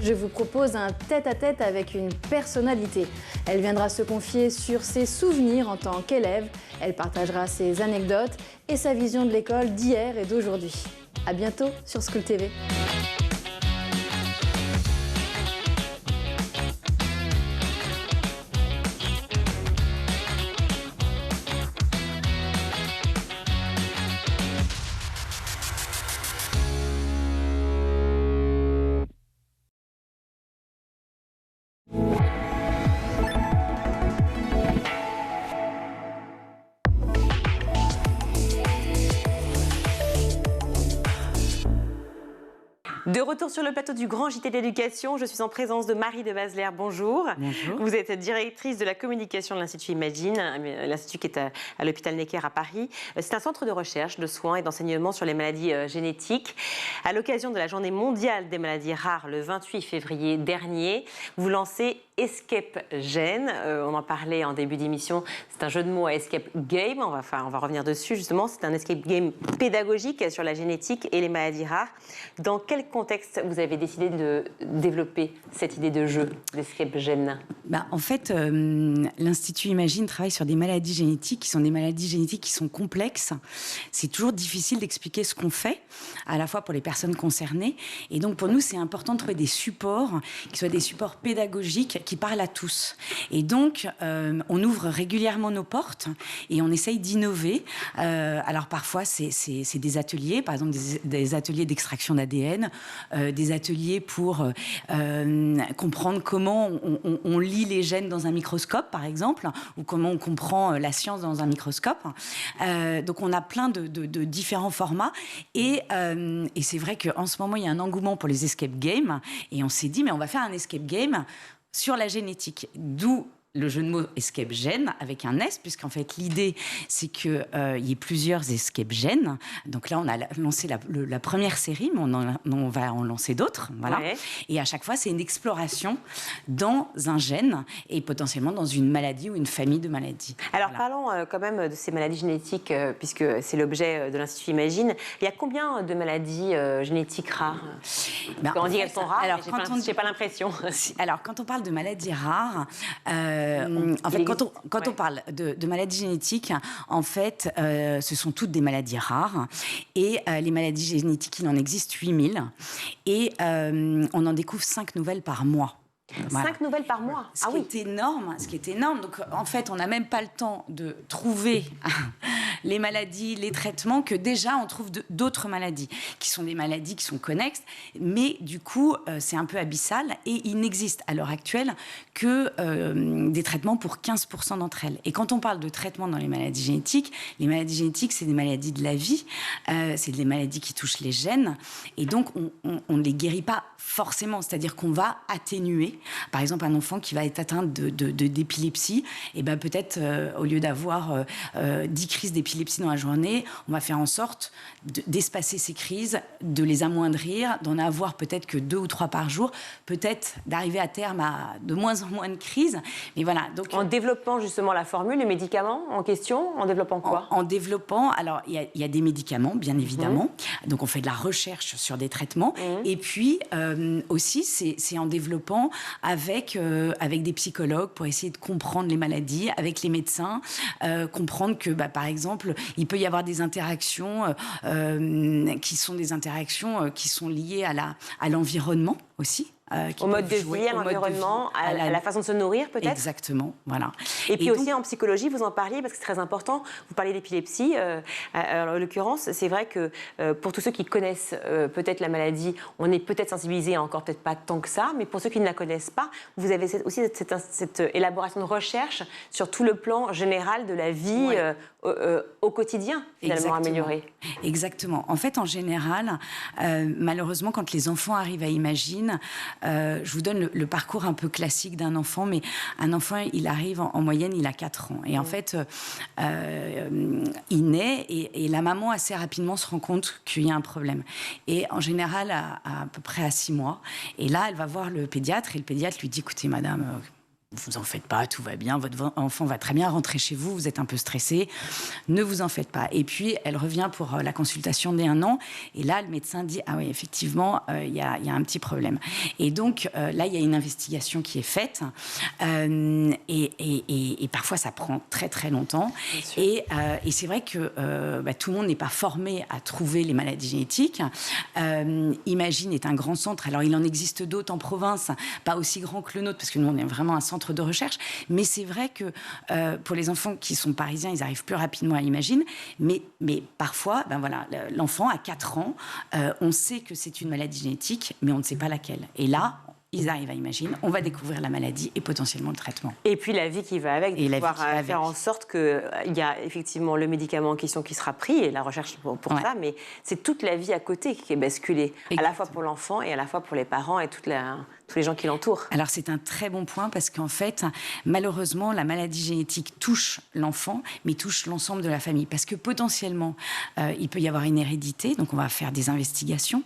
Je vous propose un tête-à-tête avec une personnalité. Elle viendra se confier sur ses souvenirs en tant qu'élève. Elle partagera ses anecdotes et sa vision de l'école d'hier et d'aujourd'hui. À bientôt sur School TV. De retour sur le plateau du Grand JT de l'Éducation, je suis en présence de Marie de Basler. Bonjour. Bonjour. Vous êtes directrice de la communication de l'Institut Imagine, l'Institut qui est à l'hôpital Necker à Paris. C'est un centre de recherche, de soins et d'enseignement sur les maladies génétiques. À l'occasion de la Journée mondiale des maladies rares, le 28 février dernier, vous lancez Escape Gène. On en parlait en début d'émission. C'est un jeu de mots à Escape Game. On va revenir dessus justement. C'est un Escape Game pédagogique sur la génétique et les maladies rares. Dans quel contexte vous avez décidé de développer cette idée de jeu d'Escape Gène ? En fait, l'Institut Imagine travaille sur des maladies génétiques qui sont des maladies génétiques qui sont complexes. C'est toujours difficile d'expliquer ce qu'on fait, à la fois pour les personnes concernées. Et donc, pour nous, c'est important de trouver des supports qui soient des supports pédagogiques qui parlent à tous. Et donc, on ouvre régulièrement nos portes et on essaye d'innover. Alors, parfois, c'est des ateliers, par exemple des ateliers d'extraction d'ADN, des ateliers pour comprendre comment on lit les gènes dans un microscope, par exemple, ou comment on comprend la science dans un microscope. Donc, on a plein de différents formats. Et c'est vrai qu'en ce moment, il y a un engouement pour les escape games. Et on s'est dit, mais on va faire un escape game sur la génétique. D'où le jeu de mots Escape Gène avec un S, puisqu'en fait l'idée c'est qu'il y ait plusieurs escape gènes. Donc là on a lancé la première série, mais on va en lancer d'autres. Voilà. Ouais. Et à chaque fois c'est une exploration dans un gène et potentiellement dans une maladie ou une famille de maladies. Alors parlons quand même de ces maladies génétiques, puisque c'est l'objet de l'Institut Imagine. Il y a combien de maladies génétiques rares ? On dit qu'elles sont rares, alors, mais j'ai pas l'impression. Alors quand on parle de maladies rares, en fait, quand on parle de maladies génétiques, en fait, ce sont toutes des maladies rares. Et les maladies génétiques, il en existe 8000. Et on en découvre 5 nouvelles par mois. Voilà. 5 nouvelles par mois. Ce qui est énorme. Donc, en fait, on n'a même pas le temps de trouver les maladies, les traitements, que déjà, on trouve d'autres maladies, qui sont des maladies qui sont connexes. Mais du coup, c'est un peu abyssal. Et il n'existe à l'heure actuelle que des traitements pour 15% d'entre elles. Et quand on parle de traitements dans les maladies génétiques, c'est des maladies de la vie. C'est des maladies qui touchent les gènes. Et donc, on ne les guérit pas forcément. C'est-à-dire qu'on va atténuer. Par exemple, un enfant qui va être atteint d'épilepsie, et ben peut-être au lieu d'avoir 10 crises d'épilepsie dans la journée, on va faire en sorte d'espacer ces crises, de les amoindrir, d'en avoir peut-être que 2 ou 3 par jour, peut-être d'arriver à terme à de moins en moins de crises. Mais voilà. Donc, en développant justement la formule, les médicaments en question, en développant quoi ? En développant, alors il y a des médicaments, bien évidemment. Donc on fait de la recherche sur des traitements. Et puis aussi, c'est en développant avec des psychologues pour essayer de comprendre les maladies, avec les médecins, comprendre que, par exemple, il peut y avoir des interactions qui sont liées à l'environnement aussi. Au mode de vie, à l'environnement, à la façon de se nourrir peut-être. Exactement, voilà. Et puis aussi en psychologie, vous en parliez parce que c'est très important, vous parlez d'épilepsie, en l'occurrence, c'est vrai que pour tous ceux qui connaissent peut-être la maladie, on est peut-être sensibilisé, encore peut-être pas tant que ça, mais pour ceux qui ne la connaissent pas, vous avez aussi cette élaboration de recherche sur tout le plan général de la vie au quotidien, finalement, améliorée. Exactement. En fait, en général, malheureusement, quand les enfants arrivent à Imagine, je vous donne le parcours un peu classique d'un enfant, mais un enfant, il arrive en moyenne, il a 4 ans. Et en fait, il naît et la maman, assez rapidement, se rend compte qu'il y a un problème. Et en général, à peu près à 6 mois. Et là, elle va voir le pédiatre et le pédiatre lui dit, écoutez, madame... vous en faites pas, tout va bien, votre enfant va très bien, rentrez chez vous, vous êtes un peu stressée, ne vous en faites pas. Et puis, elle revient pour la consultation dès 1 an, et là, le médecin dit, ah oui, effectivement, il y a un petit problème. Et donc, là, il y a une investigation qui est faite, et parfois, ça prend très, très longtemps. Et c'est vrai que tout le monde n'est pas formé à trouver les maladies génétiques. Imagine est un grand centre, alors il en existe d'autres en province, pas aussi grand que le nôtre, parce que nous, on est vraiment un centre de recherche, mais c'est vrai que pour les enfants qui sont parisiens, ils arrivent plus rapidement à Imagine, mais parfois, l'enfant à 4 ans, on sait que c'est une maladie génétique, mais on ne sait pas laquelle. Et là, ils arrivent à Imagine, on va découvrir la maladie et potentiellement le traitement. Et puis la vie qui va avec, de pouvoir faire en sorte qu'il y a effectivement le médicament en question qui sera pris, et la recherche pour ça, mais c'est toute la vie à côté qui est basculée, à la fois pour l'enfant et à la fois pour les parents et tous les gens qui l'entourent. Alors c'est un très bon point parce qu'en fait, malheureusement, la maladie génétique touche l'enfant, mais touche l'ensemble de la famille. Parce que potentiellement, il peut y avoir une hérédité, donc on va faire des investigations.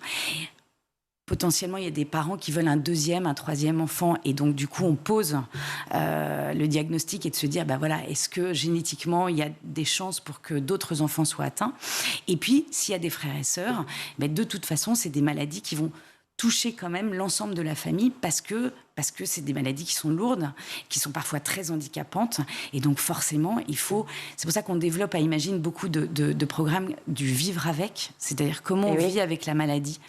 Potentiellement, il y a des parents qui veulent un 2e, un 3e enfant, et donc du coup, on pose le diagnostic et de se dire, est-ce que génétiquement, il y a des chances pour que d'autres enfants soient atteints? Et puis, s'il y a des frères et sœurs, de toute façon, c'est des maladies qui vont toucher quand même l'ensemble de la famille parce que c'est des maladies qui sont lourdes, qui sont parfois très handicapantes. Et donc, forcément, c'est pour ça qu'on développe à Imagine beaucoup de programmes du vivre avec, c'est-à-dire comment on vit avec la maladie.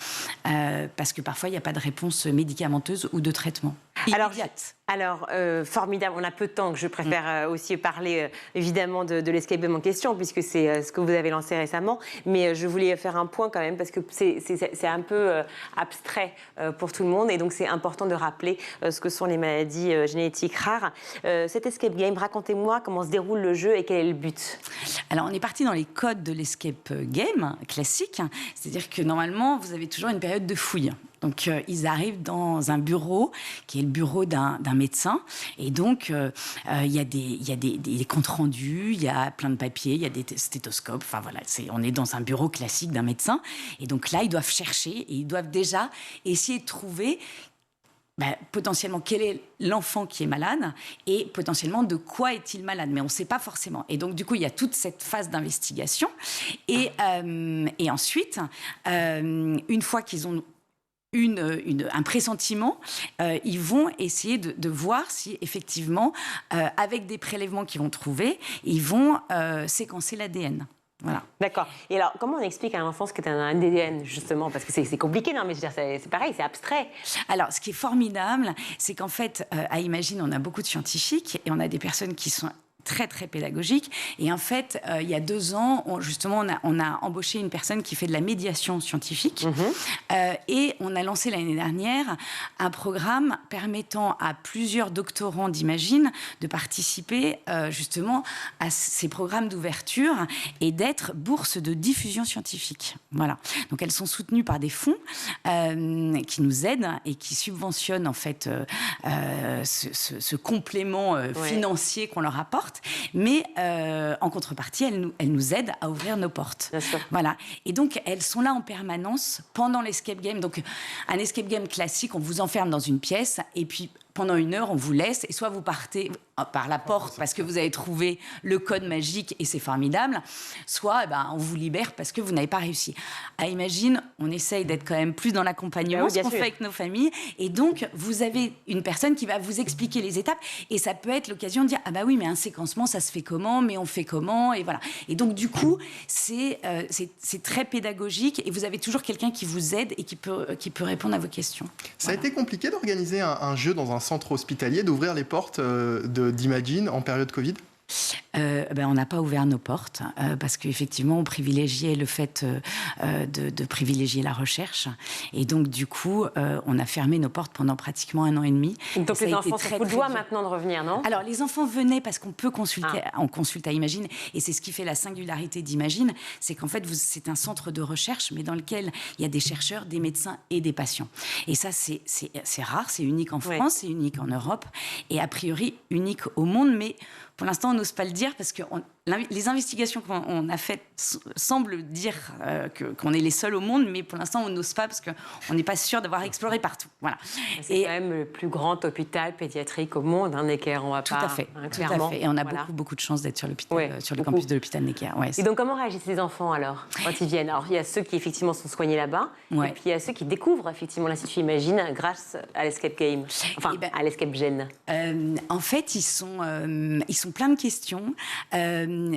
Parce que parfois, il n'y a pas de réponse médicamenteuse ou de traitement. Alors, formidable. On a peu de temps, que je préfère aussi parler évidemment de l'escape game en question, puisque c'est ce que vous avez lancé récemment. Mais je voulais faire un point quand même, parce que c'est un peu abstrait pour tout le monde. Et donc, c'est important de rappeler ce que sont les maladies génétiques rares. Cet escape game, racontez-moi comment se déroule le jeu et quel est le but. Alors, on est parti dans les codes de l'escape game classique. C'est-à-dire que normalement, vous avez toujours une période de fouille. Donc, ils arrivent dans un bureau, qui est le bureau d'un médecin. Et donc, il y a des comptes rendus, il y a plein de papiers, il y a des stéthoscopes. Enfin, voilà, on est dans un bureau classique d'un médecin. Et donc là, ils doivent chercher et ils doivent déjà essayer de trouver potentiellement quel est l'enfant qui est malade et potentiellement de quoi est-il malade, mais on ne sait pas forcément. Et donc du coup, il y a toute cette phase d'investigation et ensuite, une fois qu'ils ont un pressentiment, ils vont essayer de voir si effectivement, avec des prélèvements qu'ils vont trouver, ils vont séquencer l'ADN. Voilà. D'accord. Et alors, comment on explique à un enfant ce qu'est un ADN, justement? Parce que c'est compliqué, non? Mais je veux dire, c'est pareil, c'est abstrait. Alors, ce qui est formidable, c'est qu'en fait, à Imagine, on a beaucoup de scientifiques et on a des personnes qui sont très, très pédagogique. Et en fait, il y a 2 ans, on a embauché une personne qui fait de la médiation scientifique. Et on a lancé l'année dernière un programme permettant à plusieurs doctorants d'Imagine de participer justement à ces programmes d'ouverture et d'être bourse de diffusion scientifique. Voilà. Donc, elles sont soutenues par des fonds qui nous aident et qui subventionnent en fait ce complément financier qu'on leur apporte. Mais en contrepartie, elles nous aident à ouvrir nos portes. Voilà. Et donc, elles sont là en permanence pendant l'escape game. Donc, un escape game classique, on vous enferme dans une pièce et puis pendant 1 heure, on vous laisse et soit vous partez par la porte parce que vous avez trouvé le code magique et c'est formidable, soit on vous libère parce que vous n'avez pas réussi. À Imagine, on essaye d'être quand même plus dans l'accompagnement, ce qu'on fait avec nos familles. Et donc, vous avez une personne qui va vous expliquer les étapes et ça peut être l'occasion de dire « Ah bah oui, mais un séquencement, ça se fait comment? Mais on fait comment ?» Et voilà. Et donc, du coup, c'est très pédagogique et vous avez toujours quelqu'un qui vous aide et qui peut répondre à vos questions. Ça a été compliqué d'organiser un jeu dans un centre hospitalier, d'ouvrir les portes d'Imagine en période Covid? On n'a pas ouvert nos portes parce qu'effectivement, on privilégiait le fait de privilégier la recherche. Et donc, du coup, on a fermé nos portes pendant pratiquement 1 an et demi. Donc, les enfants sont de joie maintenant de revenir, non? Alors, les enfants venaient parce qu'on peut consulter, on consulte à Imagine, et c'est ce qui fait la singularité d'Imagine, c'est qu'en fait, c'est un centre de recherche, mais dans lequel il y a des chercheurs, des médecins et des patients. Et ça, c'est rare, c'est unique en France, c'est unique en Europe, et a priori unique au monde, mais pour l'instant, on n'ose pas le dire parce que les investigations qu'on a faites semblent dire qu'on est les seuls au monde, mais pour l'instant, on n'ose pas parce qu'on n'est pas sûr d'avoir exploré partout. Voilà. C'est quand même le plus grand hôpital pédiatrique au monde, Necker, on va tout pas... à fait, tout à fait. Et on a beaucoup de chance d'être sur l'hôpital, sur le campus de l'hôpital Necker. Ouais, et donc, comment réagissent les enfants alors quand ils viennent? Alors, il y a ceux qui effectivement sont soignés là-bas, et puis il y a ceux qui découvrent effectivement l'Institut Imagine grâce à l'Escape Game, à l'Escape Gen. En fait, ils sont plein de questions.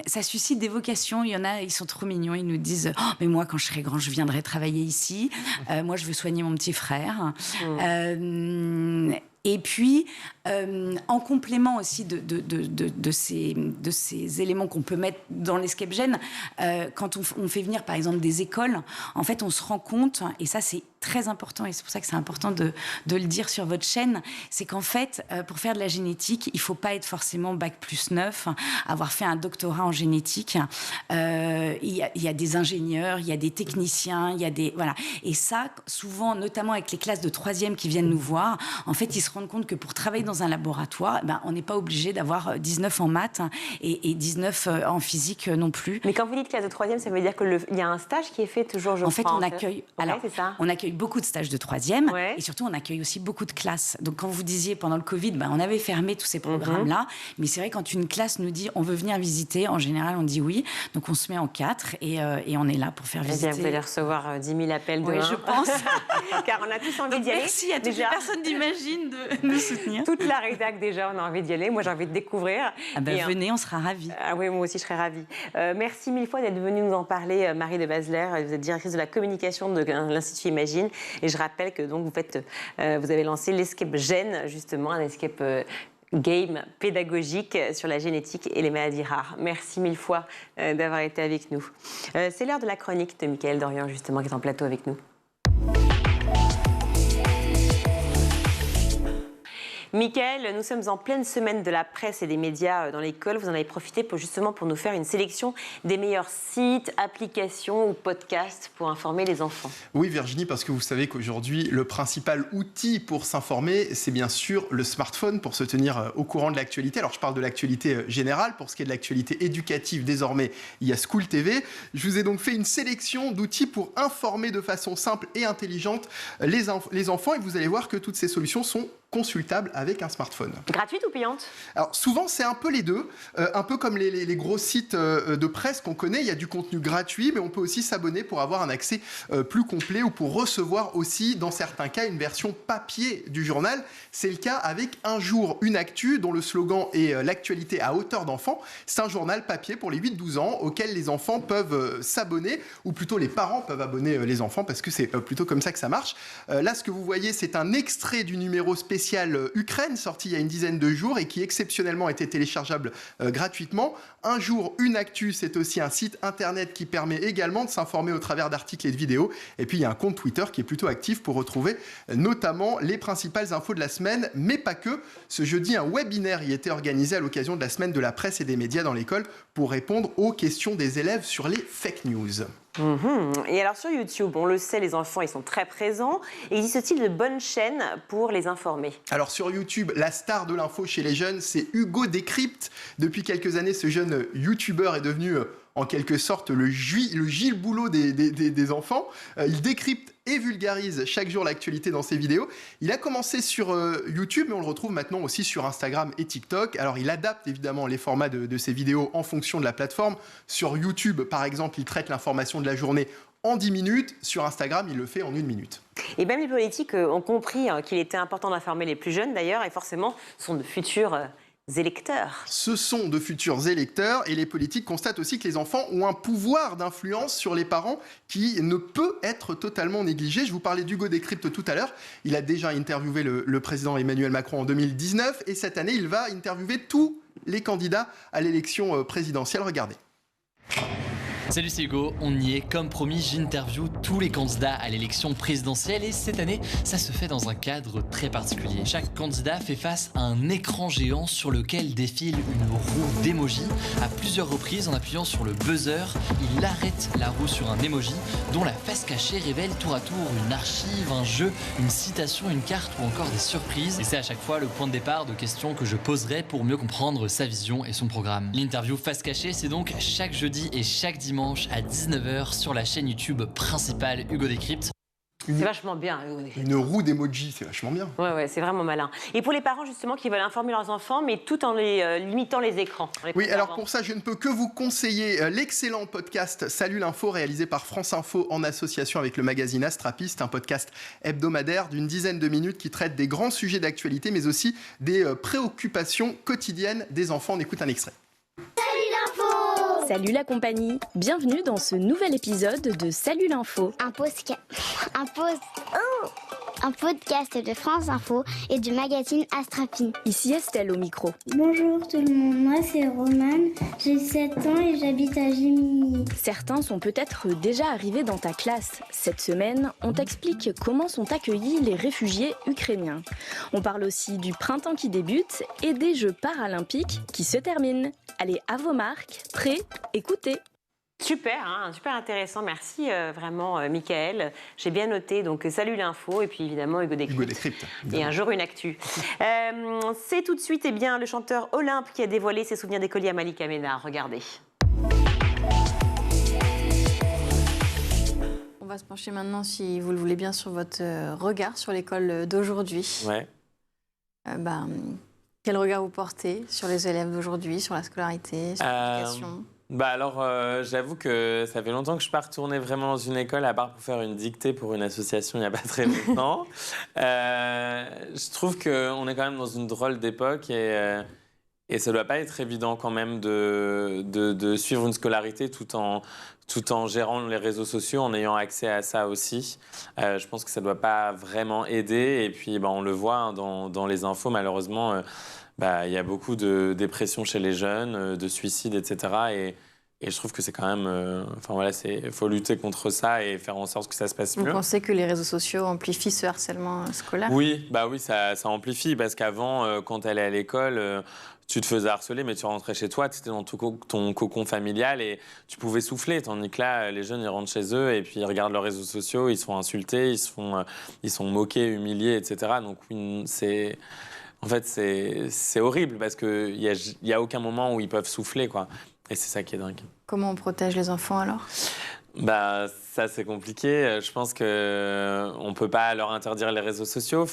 Ça suscite des vocations. Il y en a, ils sont trop mignons. Ils nous disent mais moi, quand je serai grand, je viendrai travailler ici. Moi, je veux soigner mon petit frère. Et puis, en complément aussi de ces éléments qu'on peut mettre dans l'Escape Gen, quand on fait venir, par exemple, des écoles, en fait, on se rend compte, et ça, c'est très important, et c'est pour ça que c'est important de le dire sur votre chaîne, c'est qu'en fait, pour faire de la génétique, il ne faut pas être forcément Bac+9, avoir fait un doctorat en génétique. Il y a des ingénieurs, il y a des techniciens, il y a des... Voilà. Et ça, souvent, notamment avec les classes de 3e qui viennent nous voir, en fait, ils se rendent compte que pour travailler dans un laboratoire, on n'est pas obligé d'avoir 19 en maths et 19 en physique non plus. Mais quand vous dites classe de 3e, ça veut dire qu'il y a un stage qui est fait toujours, je crois. En fait, on accueille... c'est ça. On accueille beaucoup de stages de 3e et surtout, on accueille aussi beaucoup de classes. Donc, quand vous disiez pendant le Covid, on avait fermé tous ces programmes-là. Mais c'est vrai, quand une classe nous dit on veut venir visiter, en général, on dit oui. Donc, on se met en 4 et on est là pour faire visiter. Vous allez recevoir 10 000 appels demain. Oui, je pense. Car on a tous envie d'y aller. Merci à toutes les personnes d'Imagine de nous soutenir. Toute la rédac, déjà, on a envie d'y aller. Moi, j'ai envie de découvrir. Venez, on sera ravis. Ah oui, moi aussi, je serai ravie. Merci 1000 fois d'être venue nous en parler, Marie de Basler. Vous êtes directrice de la communication de l'Institut Imagine. Et je rappelle que donc, vous avez lancé l'Escape Gen, justement, un escape game pédagogique sur la génétique et les maladies rares. Merci 1000 fois d'avoir été avec nous. C'est l'heure de la chronique de Mickaël Dorian, justement, qui est en plateau avec nous. Mickaël, nous sommes en pleine semaine de la presse et des médias dans l'école. Vous en avez profité pour nous faire une sélection des meilleurs sites, applications ou podcasts pour informer les enfants. Oui, Virginie, parce que vous savez qu'aujourd'hui, le principal outil pour s'informer, c'est bien sûr le smartphone pour se tenir au courant de l'actualité. Alors, je parle de l'actualité générale. Pour ce qui est de l'actualité éducative, désormais, il y a School TV. Je vous ai donc fait une sélection d'outils pour informer de façon simple et intelligente les enfants. Et vous allez voir que toutes ces solutions sont consultable avec un smartphone. Gratuite ou payante? Alors souvent c'est un peu les deux, un peu comme les gros sites de presse qu'on connaît, il y a du contenu gratuit, mais on peut aussi s'abonner pour avoir un accès plus complet ou pour recevoir aussi dans certains cas une version papier du journal. C'est le cas avec Un jour, une actu, dont le slogan est l'actualité à hauteur d'enfant. C'est un journal papier pour les 8-12 ans auquel les enfants peuvent s'abonner, ou plutôt les parents peuvent abonner les enfants, parce que c'est plutôt comme ça que ça marche. Là, ce que vous voyez, c'est un extrait du numéro spécial Ukraine, sorti il y a une dizaine de jours et qui exceptionnellement était téléchargeable gratuitement. Un jour, une actu, c'est aussi un site internet qui permet également de s'informer au travers d'articles et de vidéos. Et puis il y a un compte Twitter qui est plutôt actif pour retrouver notamment les principales infos de la semaine, mais pas que. Ce jeudi, un webinaire y était organisé à l'occasion de la semaine de la presse et des médias dans l'école pour répondre aux questions des élèves sur les fake news. Et alors sur YouTube, on le sait, les enfants, ils sont très présents. Existe-t-il de bonnes chaînes pour les informer? Alors sur YouTube, la star de l'info chez les jeunes, c'est Hugo Décrypte. Depuis quelques années, ce jeune YouTuber est devenu en quelque sorte le Gilles Boulot des enfants. Il décrypte et vulgarise chaque jour l'actualité dans ses vidéos. Il a commencé sur YouTube, mais on le retrouve maintenant aussi sur Instagram et TikTok. Alors il adapte évidemment les formats de ses vidéos en fonction de la plateforme. Sur YouTube, par exemple, il traite l'information de la journée en 10 minutes. Sur Instagram, il le fait en 1 minute. Et même les politiques ont compris qu'il était important d'informer les plus jeunes d'ailleurs, et forcément sont de futurs électeurs. Ce sont de futurs électeurs, et les politiques constatent aussi que les enfants ont un pouvoir d'influence sur les parents qui ne peut être totalement négligé. Je vous parlais d'Hugo Décrypte tout à l'heure. Il a déjà interviewé le président Emmanuel Macron en 2019, et cette année, il va interviewer tous les candidats à l'élection présidentielle. Regardez. Salut, c'est Hugo. On y est. Comme promis, j'interviewe tous les candidats à l'élection présidentielle et cette année, ça se fait dans un cadre très particulier. Chaque candidat fait face à un écran géant sur lequel défile une roue d'émojis. À plusieurs reprises, en appuyant sur le buzzer, il arrête la roue sur un émoji dont la face cachée révèle tour à tour une archive, un jeu, une citation, une carte ou encore des surprises. Et c'est à chaque fois le point de départ de questions que je poserai pour mieux comprendre sa vision et son programme. L'interview face cachée, c'est donc chaque jeudi et chaque dimanche à 19h sur la chaîne YouTube principale Hugo Décrypte. C'est vachement bien, Hugo Décrypte. Une roue d'emoji, c'est vachement bien. Ouais, c'est vraiment malin. Et pour les parents, justement, qui veulent informer leurs enfants, mais tout en les limitant les écrans. Oui, alors pour ça, je ne peux que vous conseiller l'excellent podcast Salut l'info, réalisé par France Info en association avec le magazine Astrapiste, un podcast hebdomadaire d'une dizaine de minutes qui traite des grands sujets d'actualité, mais aussi des préoccupations quotidiennes des enfants. On écoute un extrait. Salut la compagnie, bienvenue dans ce nouvel épisode de Salut l'info. Un podcast de France Info et du magazine Astrapi. Ici Estelle au micro. Bonjour tout le monde, moi c'est Romane, j'ai 7 ans et j'habite à Gemini. Certains sont peut-être déjà arrivés dans ta classe. Cette semaine, on t'explique comment sont accueillis les réfugiés ukrainiens. On parle aussi du printemps qui débute et des Jeux paralympiques qui se terminent. Allez, à vos marques, prêts, écoutez. Super, hein, super intéressant. Merci vraiment, Mickaël. J'ai bien noté. Donc, salut l'info et puis évidemment Hugo Décrypte. Et un jour une actu. C'est tout de suite le chanteur Olympe qui a dévoilé ses souvenirs d'écolier à Malika Ménard. Regardez. On va se pencher maintenant, si vous le voulez bien, sur votre regard sur l'école d'aujourd'hui. Ouais. Quel regard vous portez sur les élèves d'aujourd'hui, sur la scolarité, sur l'éducation ? J'avoue que ça fait longtemps que je ne suis pas retournée vraiment dans une école, à part pour faire une dictée pour une association il n'y a pas très longtemps. Je trouve qu'on est quand même dans une drôle d'époque et ça ne doit pas être évident quand même de suivre une scolarité tout en gérant les réseaux sociaux, en ayant accès à ça aussi. Je pense que ça ne doit pas vraiment aider. Et puis, on le voit hein, dans les infos, malheureusement, il y a beaucoup de dépression chez les jeunes, de suicides, etc. Et je trouve que c'est quand même... il faut lutter contre ça et faire en sorte que ça se passe mieux. Vous pensez que les réseaux sociaux amplifient ce harcèlement scolaire ? Oui, ça amplifie. Parce qu'avant, quand tu allais à l'école... tu te faisais harceler, mais tu rentrais chez toi, tu étais dans ton cocon familial et tu pouvais souffler. Tandis que là, les jeunes, ils rentrent chez eux et puis ils regardent leurs réseaux sociaux, ils se font insulter, ils sont moqués, humiliés, etc. Donc oui, c'est horrible parce qu'il n'y a aucun moment où ils peuvent souffler, quoi. Et c'est ça qui est dingue. Comment on protège les enfants alors ? Ça, c'est compliqué. Je pense qu'on ne peut pas leur interdire les réseaux sociaux.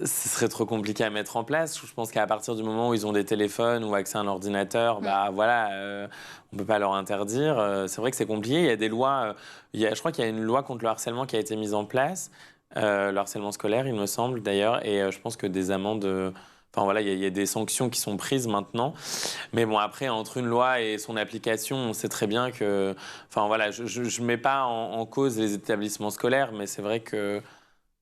Ce serait trop compliqué à mettre en place. Je pense qu'à partir du moment où ils ont des téléphones ou accès à un ordinateur, on ne peut pas leur interdire. C'est vrai que c'est compliqué. Il y a des lois. Je crois qu'il y a une loi contre le harcèlement qui a été mise en place. Le harcèlement scolaire, il me semble, d'ailleurs. Et je pense que des amendes... il y a des sanctions qui sont prises maintenant. Mais bon, après, entre une loi et son application, on sait très bien que... je ne mets pas en cause les établissements scolaires, mais c'est vrai que...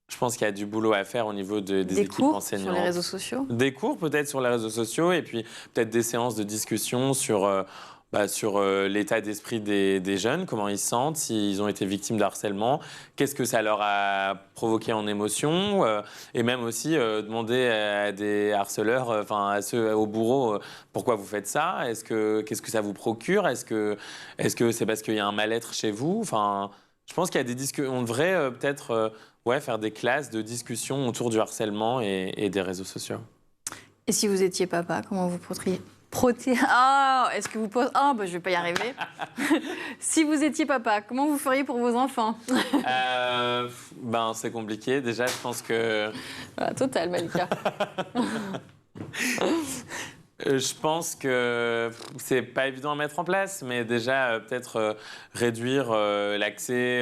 Je pense qu'il y a du boulot à faire au niveau des équipes enseignantes. Des cours sur les réseaux sociaux ? Des cours peut-être sur les réseaux sociaux et puis peut-être des séances de discussion sur l'état d'esprit des jeunes, comment ils se sentent, s'ils ont été victimes de harcèlement, qu'est-ce que ça leur a provoqué en émotion et même aussi demander à des harceleurs, à ceux au bourreau, pourquoi vous faites ça ? Qu'est-ce que ça vous procure ? Est-ce que c'est parce qu'il y a un mal-être chez vous ? Je pense qu'il y a des discussions. On devrait peut-être faire des classes de discussion autour du harcèlement et des réseaux sociaux. Et si vous étiez papa, comment vous est-ce que vous posez... je vais pas y arriver. Si vous étiez papa, comment vous feriez pour vos enfants ? C'est compliqué. Déjà, je pense que... Total, Malika. Je pense que c'est pas évident à mettre en place, mais déjà peut-être réduire l'accès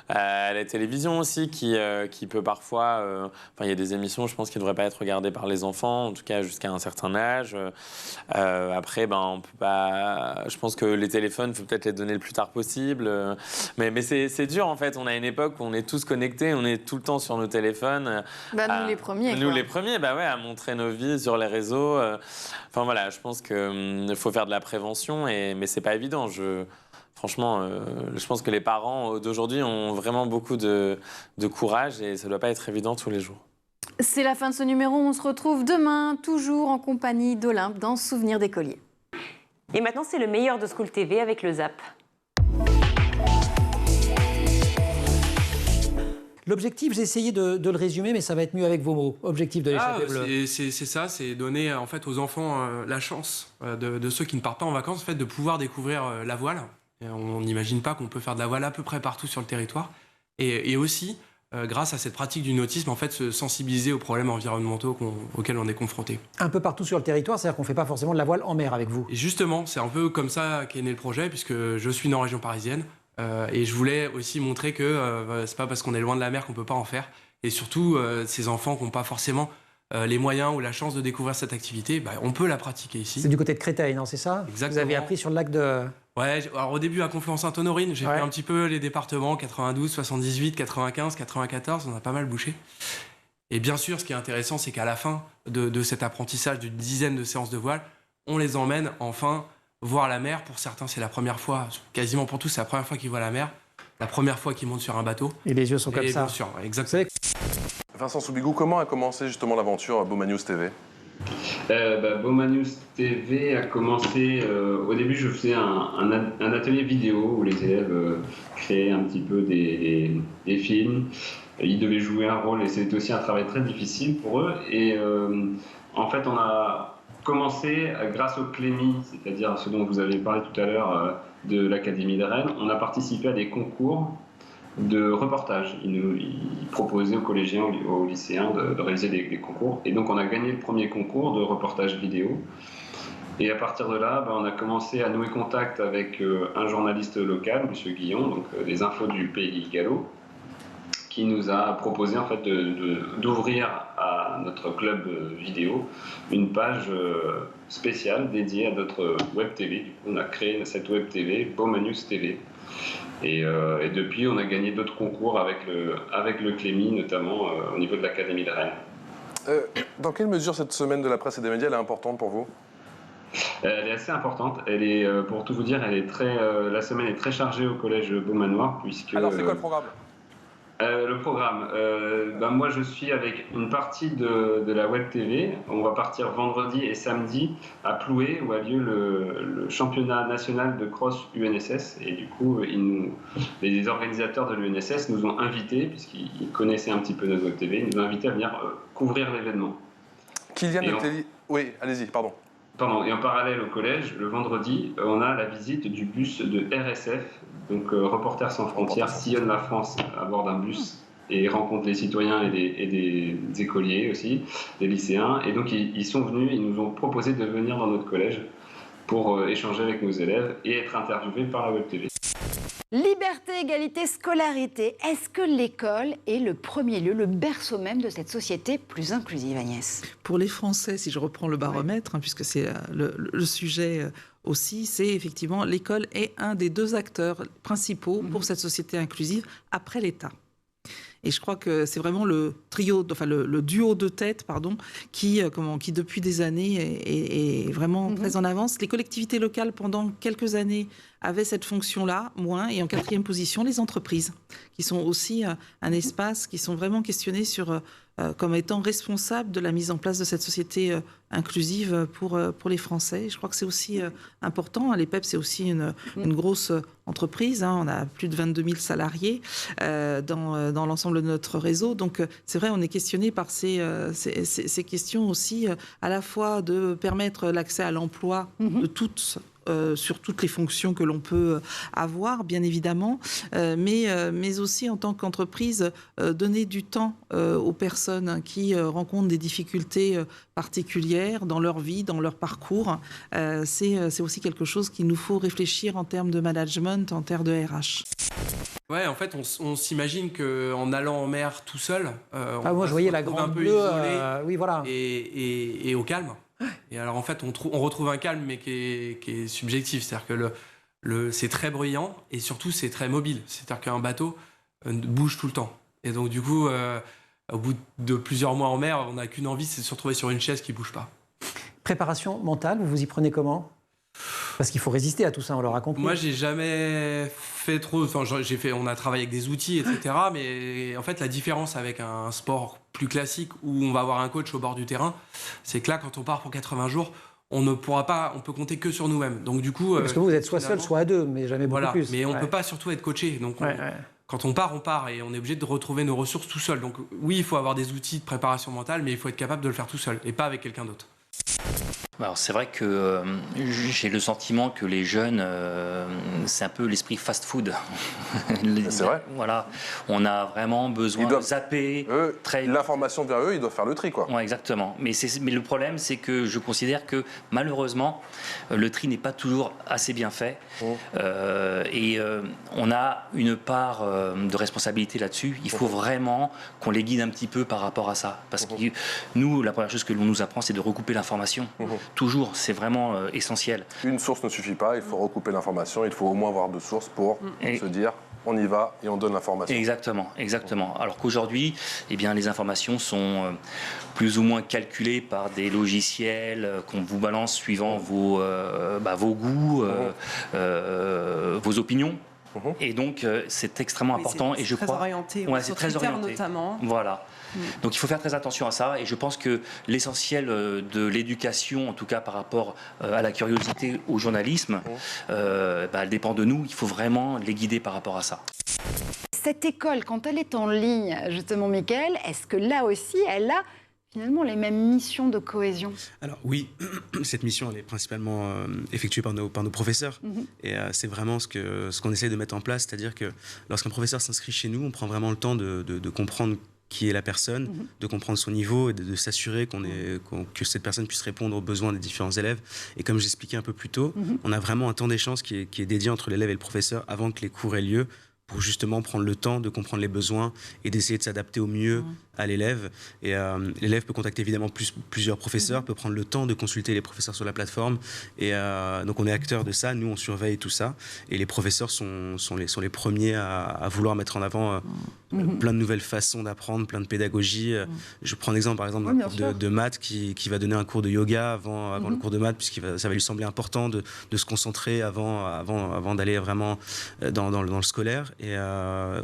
à la télévision aussi, qui peut parfois... il y a des émissions, je pense, qui ne devraient pas être regardées par les enfants, en tout cas jusqu'à un certain âge. Après, on peut pas... Je pense que les téléphones, il faut peut-être les donner le plus tard possible. Mais c'est dur, en fait. On a une époque où on est tous connectés, on est tout le temps sur nos téléphones. Nous les premiers. Nous les premiers, à montrer nos vies sur les réseaux. Enfin voilà, je pense qu'il faut faire de la prévention, mais c'est pas évident. Franchement, je pense que les parents d'aujourd'hui ont vraiment beaucoup de courage et ça doit pas être évident tous les jours. C'est la fin de ce numéro. On se retrouve demain, toujours en compagnie d'Olympe, dans Souvenirs d'écoliers. Et maintenant, c'est le meilleur de School TV avec le Zap. L'objectif, j'ai essayé de le résumer, mais ça va être mieux avec vos mots. Objectif de l'échappée bleue. C'est ça, c'est donner en fait aux enfants la chance de ceux qui ne partent pas en vacances, en fait, de pouvoir découvrir la voile. Et on n'imagine pas qu'on peut faire de la voile à peu près partout sur le territoire. Et aussi, grâce à cette pratique du nautisme, en fait, se sensibiliser aux problèmes environnementaux auxquels on est confronté. Un peu partout sur le territoire, c'est-à-dire qu'on ne fait pas forcément de la voile en mer avec vous. Et justement, c'est un peu comme ça qu'est né le projet, puisque je suis né en région parisienne. Et je voulais aussi montrer que c'est pas parce qu'on est loin de la mer qu'on peut pas en faire. Et surtout, ces enfants qui n'ont pas forcément les moyens ou la chance de découvrir cette activité, on peut la pratiquer ici. C'est du côté de Créteil, non, c'est ça? Exactement. Vous avez appris sur le lac de... Ouais, alors au début à Conflans-Sainte-Honorine, j'ai fait un petit peu les départements 92, 78, 95, 94, on a pas mal bouché. Et bien sûr, ce qui est intéressant, c'est qu'à la fin de cet apprentissage d'une dizaine de séances de voile, on les emmène enfin voir la mer. Pour certains, c'est la première fois, quasiment pour tous, c'est la première fois qu'ils voient la mer, la première fois qu'ils montent sur un bateau. Et les yeux sont comme ça. Bien sûr, exactement. Vincent Soubigou, comment a commencé justement l'aventure Beauma News TV? Beauma News TV a commencé, au début je faisais un atelier vidéo où les élèves créaient un petit peu des films. Ils devaient jouer un rôle et c'était aussi un travail très difficile pour eux. Et en fait on a commencé grâce au Clémy, c'est-à-dire ce dont vous avez parlé tout à l'heure de l'Académie de Rennes. On a participé à des concours de reportage. Ils proposaient aux collégiens, aux lycéens de réaliser des concours. Et donc on a gagné le premier concours de reportage vidéo. Et à partir de là, on a commencé à nouer contact avec un journaliste local, M. Guillon, donc des infos du Pays Gallo, qui nous a proposé en fait d'ouvrir à notre club vidéo une page spéciale dédiée à notre web TV. Du coup, on a créé cette web TV, Beauma News TV. Et depuis, on a gagné d'autres concours avec le Clémy, notamment au niveau de l'Académie de Rennes. Dans quelle mesure cette semaine de la presse et des médias elle est importante pour vous? Elle est assez importante. Elle est, pour tout vous dire, la semaine est très chargée au collège Beaumanoir, puisque... Alors, c'est quoi le programme? Le programme, moi je suis avec une partie de la web TV. On va partir vendredi et samedi à Ploué où a lieu le championnat national de cross UNSS et du coup les organisateurs de l'UNSS nous ont invités, puisqu'ils connaissaient un petit peu notre web TV, ils nous ont invités à venir couvrir l'événement. Oui, allez-y, pardon. Et en parallèle au collège, le vendredi, on a la visite du bus de RSF, donc Reporters sans frontières, sillonne la France à bord d'un bus et rencontre les citoyens et des écoliers aussi, des lycéens. Et donc ils sont venus, ils nous ont proposé de venir dans notre collège pour échanger avec nos élèves et être interviewés par la Web TV. Liberté, égalité, scolarité. Est-ce que l'école est le premier lieu, le berceau même de cette société plus inclusive, Agnès? Pour les Français, si je reprends le baromètre, puisque c'est le sujet aussi, c'est effectivement l'école est un des deux acteurs principaux pour cette société inclusive après l'État. Et je crois que c'est vraiment le duo de tête, qui depuis des années est vraiment très en avance. Les collectivités locales, pendant quelques années, avaient cette fonction-là, moins. Et en quatrième position, les entreprises, qui sont aussi un espace, qui sont vraiment questionnées comme étant responsables de la mise en place de cette société inclusive pour les Français. Et je crois que c'est aussi important. L'EPEP, c'est aussi une grosse entreprise. On a plus de 22 000 salariés dans l'ensemble de notre réseau. Donc, c'est vrai, on est questionné par ces questions aussi, à la fois de permettre l'accès à l'emploi de toutes sur toutes les fonctions que l'on peut avoir, bien évidemment, mais aussi en tant qu'entreprise, donner du temps aux personnes qui rencontrent des difficultés particulières dans leur vie, dans leur parcours. C'est aussi quelque chose qu'il nous faut réfléchir en termes de management, en termes de RH. Ouais, en fait, on s'imagine qu'en allant en mer tout seul, moi, je voyais la grande un peu bleue, isolé oui, voilà. et au calme. Et alors, en fait, on retrouve un calme, mais qui est subjectif. C'est-à-dire que c'est très bruyant et surtout, c'est très mobile. C'est-à-dire qu'un bateau bouge tout le temps. Et donc, du coup, au bout de plusieurs mois en mer, on n'a qu'une envie, c'est de se retrouver sur une chaise qui ne bouge pas. Préparation mentale, vous y prenez comment ? Parce qu'il faut résister à tout ça, on l'aura compris. Moi, j'ai jamais fait trop. Enfin, on a travaillé avec des outils, etc. Mais en fait, la différence avec un sport plus classique où on va avoir un coach au bord du terrain, c'est que là, quand on part pour 80 jours, on ne pourra pas. On peut compter que sur nous-mêmes. Donc, du coup, parce que vous êtes soit seul, soit à deux, mais jamais beaucoup plus. Mais on ne peut pas surtout être coaché. Donc, quand on part et on est obligé de retrouver nos ressources tout seul. Donc, oui, il faut avoir des outils de préparation mentale, mais il faut être capable de le faire tout seul et pas avec quelqu'un d'autre. Alors c'est vrai que j'ai le sentiment que les jeunes, c'est un peu l'esprit fast-food. C'est vrai. Voilà, on a vraiment besoin de zapper. L'information vient eux, ils doivent faire le tri, quoi. Ouais, exactement. Mais le problème, c'est que je considère que malheureusement, le tri n'est pas toujours assez bien fait. Et on a une part de responsabilité là-dessus. Il faut vraiment qu'on les guide un petit peu par rapport à ça. Parce que nous, la première chose que l'on nous apprend, c'est de recouper l'information. Toujours, c'est vraiment essentiel. Une source ne suffit pas, il faut recouper l'information, il faut au moins avoir deux sources pour se dire on y va et on donne l'information. Exactement, exactement. Alors qu'aujourd'hui, eh bien, les informations sont plus ou moins calculées par des logiciels qu'on vous balance suivant vos goûts, vos opinions. Et donc, c'est extrêmement important. Et je crois. Orienté, c'est très orienté. Notamment. Voilà. Donc il faut faire très attention à ça et je pense que l'essentiel de l'éducation, en tout cas par rapport à la curiosité au journalisme, elle dépend de nous. Il faut vraiment les guider par rapport à ça. Cette école, quand elle est en ligne, justement, Mickaël, est-ce que là aussi, elle a finalement les mêmes missions de cohésion? Alors oui, cette mission elle est principalement effectuée par nos professeurs et c'est vraiment ce qu'on essaie de mettre en place, c'est-à-dire que lorsqu'un professeur s'inscrit chez nous, on prend vraiment le temps de comprendre qui est la personne, de comprendre son niveau et de s'assurer que cette personne puisse répondre aux besoins des différents élèves. Et comme j'expliquais un peu plus tôt, on a vraiment un temps d'échange qui est dédié entre l'élève et le professeur avant que les cours aient lieu, pour justement prendre le temps de comprendre les besoins et d'essayer de s'adapter au mieux à l'élève. Et l'élève peut contacter évidemment plusieurs professeurs, peut prendre le temps de consulter les professeurs sur la plateforme. Et donc on est acteurs de ça, nous on surveille tout ça. Et les professeurs sont les premiers à vouloir mettre en avant plein de nouvelles façons d'apprendre, plein de pédagogie. Je prends l'exemple par exemple d'un cours de maths qui va donner un cours de yoga avant le cours de maths, puisque ça va lui sembler important de se concentrer avant d'aller vraiment dans le scolaire. Et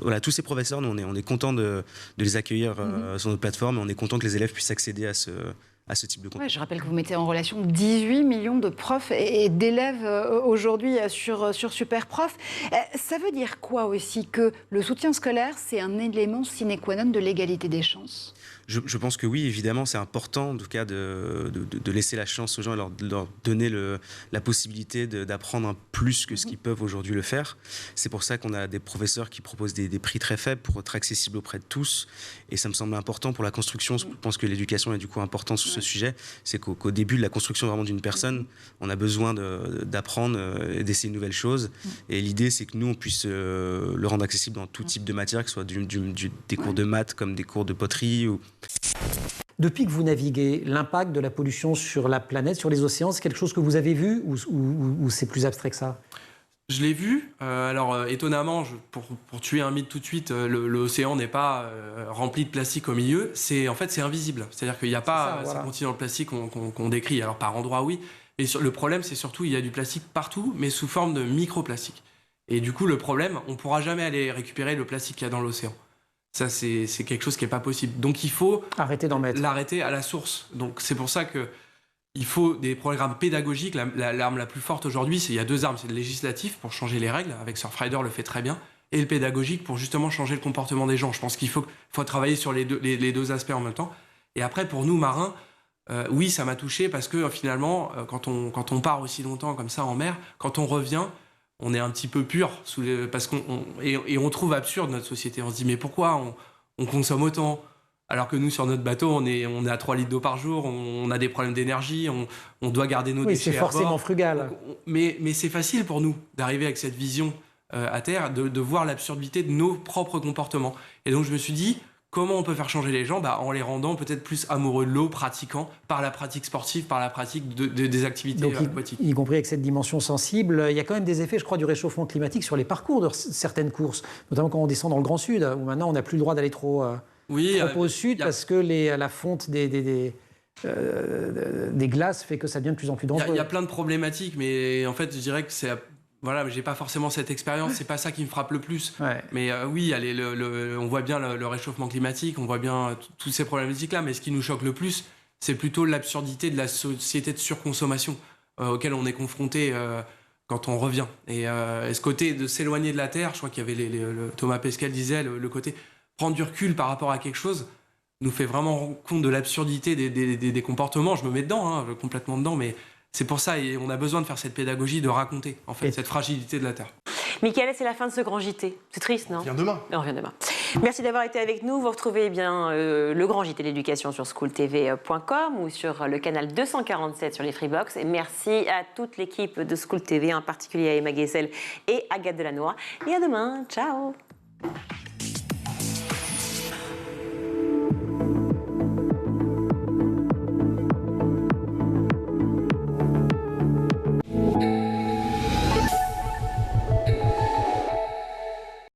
voilà, tous ces professeurs, nous, on est contents de les accueillir sur notre plateforme et on est content que les élèves puissent accéder à ce type de contenu. Ouais, je rappelle que vous mettez en relation 18 millions de profs et d'élèves aujourd'hui sur Superprof. Ça veut dire quoi aussi que le soutien scolaire, c'est un élément sine qua non de l'égalité des chances? Je pense que oui, évidemment, c'est important en tout cas de laisser la chance aux gens, de leur donner la possibilité d'apprendre un plus que ce qu'ils peuvent aujourd'hui le faire. C'est pour ça qu'on a des professeurs qui proposent des prix très faibles pour être accessibles auprès de tous. Et ça me semble important pour la construction. Je pense que l'éducation est du coup importante sur ce sujet. C'est qu'au début de la construction vraiment d'une personne, on a besoin d'apprendre et d'essayer de nouvelles choses. Et l'idée, c'est que nous, on puisse le rendre accessible dans tout type de matière, que ce soit des cours de maths comme des cours de poterie. Depuis que vous naviguez, l'impact de la pollution sur la planète, sur les océans, c'est quelque chose que vous avez vu ou c'est plus abstrait que ça? Je l'ai vu. Alors, étonnamment, pour tuer un mythe tout de suite, l'océan n'est pas rempli de plastique au milieu. En fait, c'est invisible. C'est-à-dire qu'il n'y a pas ces continents de plastique qu'on décrit. Alors, par endroits, oui. Mais le problème, c'est surtout qu'il y a du plastique partout, mais sous forme de microplastique. Et du coup, le problème, on ne pourra jamais aller récupérer le plastique qu'il y a dans l'océan. Ça, c'est quelque chose qui n'est pas possible. Donc, il faut l'arrêter à la source. Donc, c'est pour ça qu'il faut des programmes pédagogiques. L'arme la plus forte aujourd'hui, il y a deux armes. C'est le législatif pour changer les règles, avec Surfrider le fait très bien, et le pédagogique pour justement changer le comportement des gens. Je pense qu'il faut travailler sur les deux aspects en même temps. Et après, pour nous, marins, oui, ça m'a touché parce que finalement, quand on part aussi longtemps comme ça en mer, quand on revient, on est un petit peu pur parce on trouve absurde notre société. On se dit mais pourquoi on consomme autant alors que nous sur notre bateau on est à 3 litres d'eau par jour, on a des problèmes d'énergie, on doit garder nos déchets. Oui, c'est forcément frugal. Mais c'est facile pour nous d'arriver avec cette vision à terre, de voir l'absurdité de nos propres comportements. Et donc je me suis dit, comment on peut faire changer les gens en les rendant peut-être plus amoureux de l'eau, pratiquant, par la pratique sportive, par la pratique des activités aquatiques. Y compris avec cette dimension sensible, il y a quand même des effets, je crois, du réchauffement climatique sur les parcours de certaines courses, notamment quand on descend dans le Grand Sud, où maintenant on n'a plus le droit d'aller trop au sud parce que la fonte des glaces fait que ça devient de plus en plus dangereux. Il y a plein de problématiques, mais en fait, je dirais que c'est... Voilà, j'ai pas forcément cette expérience, c'est pas ça qui me frappe le plus. Ouais. Mais oui, on voit bien le réchauffement climatique, on voit bien toutes ces problématiques-là, mais ce qui nous choque le plus, c'est plutôt l'absurdité de la société de surconsommation auquel on est confronté quand on revient. Et ce côté de s'éloigner de la Terre, je crois qu'il y avait Thomas Pesquet disait, le côté prendre du recul par rapport à quelque chose, nous fait vraiment rendre compte de l'absurdité des comportements. Je me mets dedans, complètement dedans, mais... C'est pour ça, et on a besoin de faire cette pédagogie, de raconter en fait cette fragilité de la Terre. Mickaël, c'est la fin de ce grand JT. C'est triste, non ? On revient demain. On revient demain. Merci d'avoir été avec nous. Vous retrouvez le grand JT de l'éducation sur schooltv.com ou sur le canal 247 sur les Freebox. Et merci à toute l'équipe de School TV, en particulier à Emma Guessel et Agathe Delannoy. Et à demain. Ciao.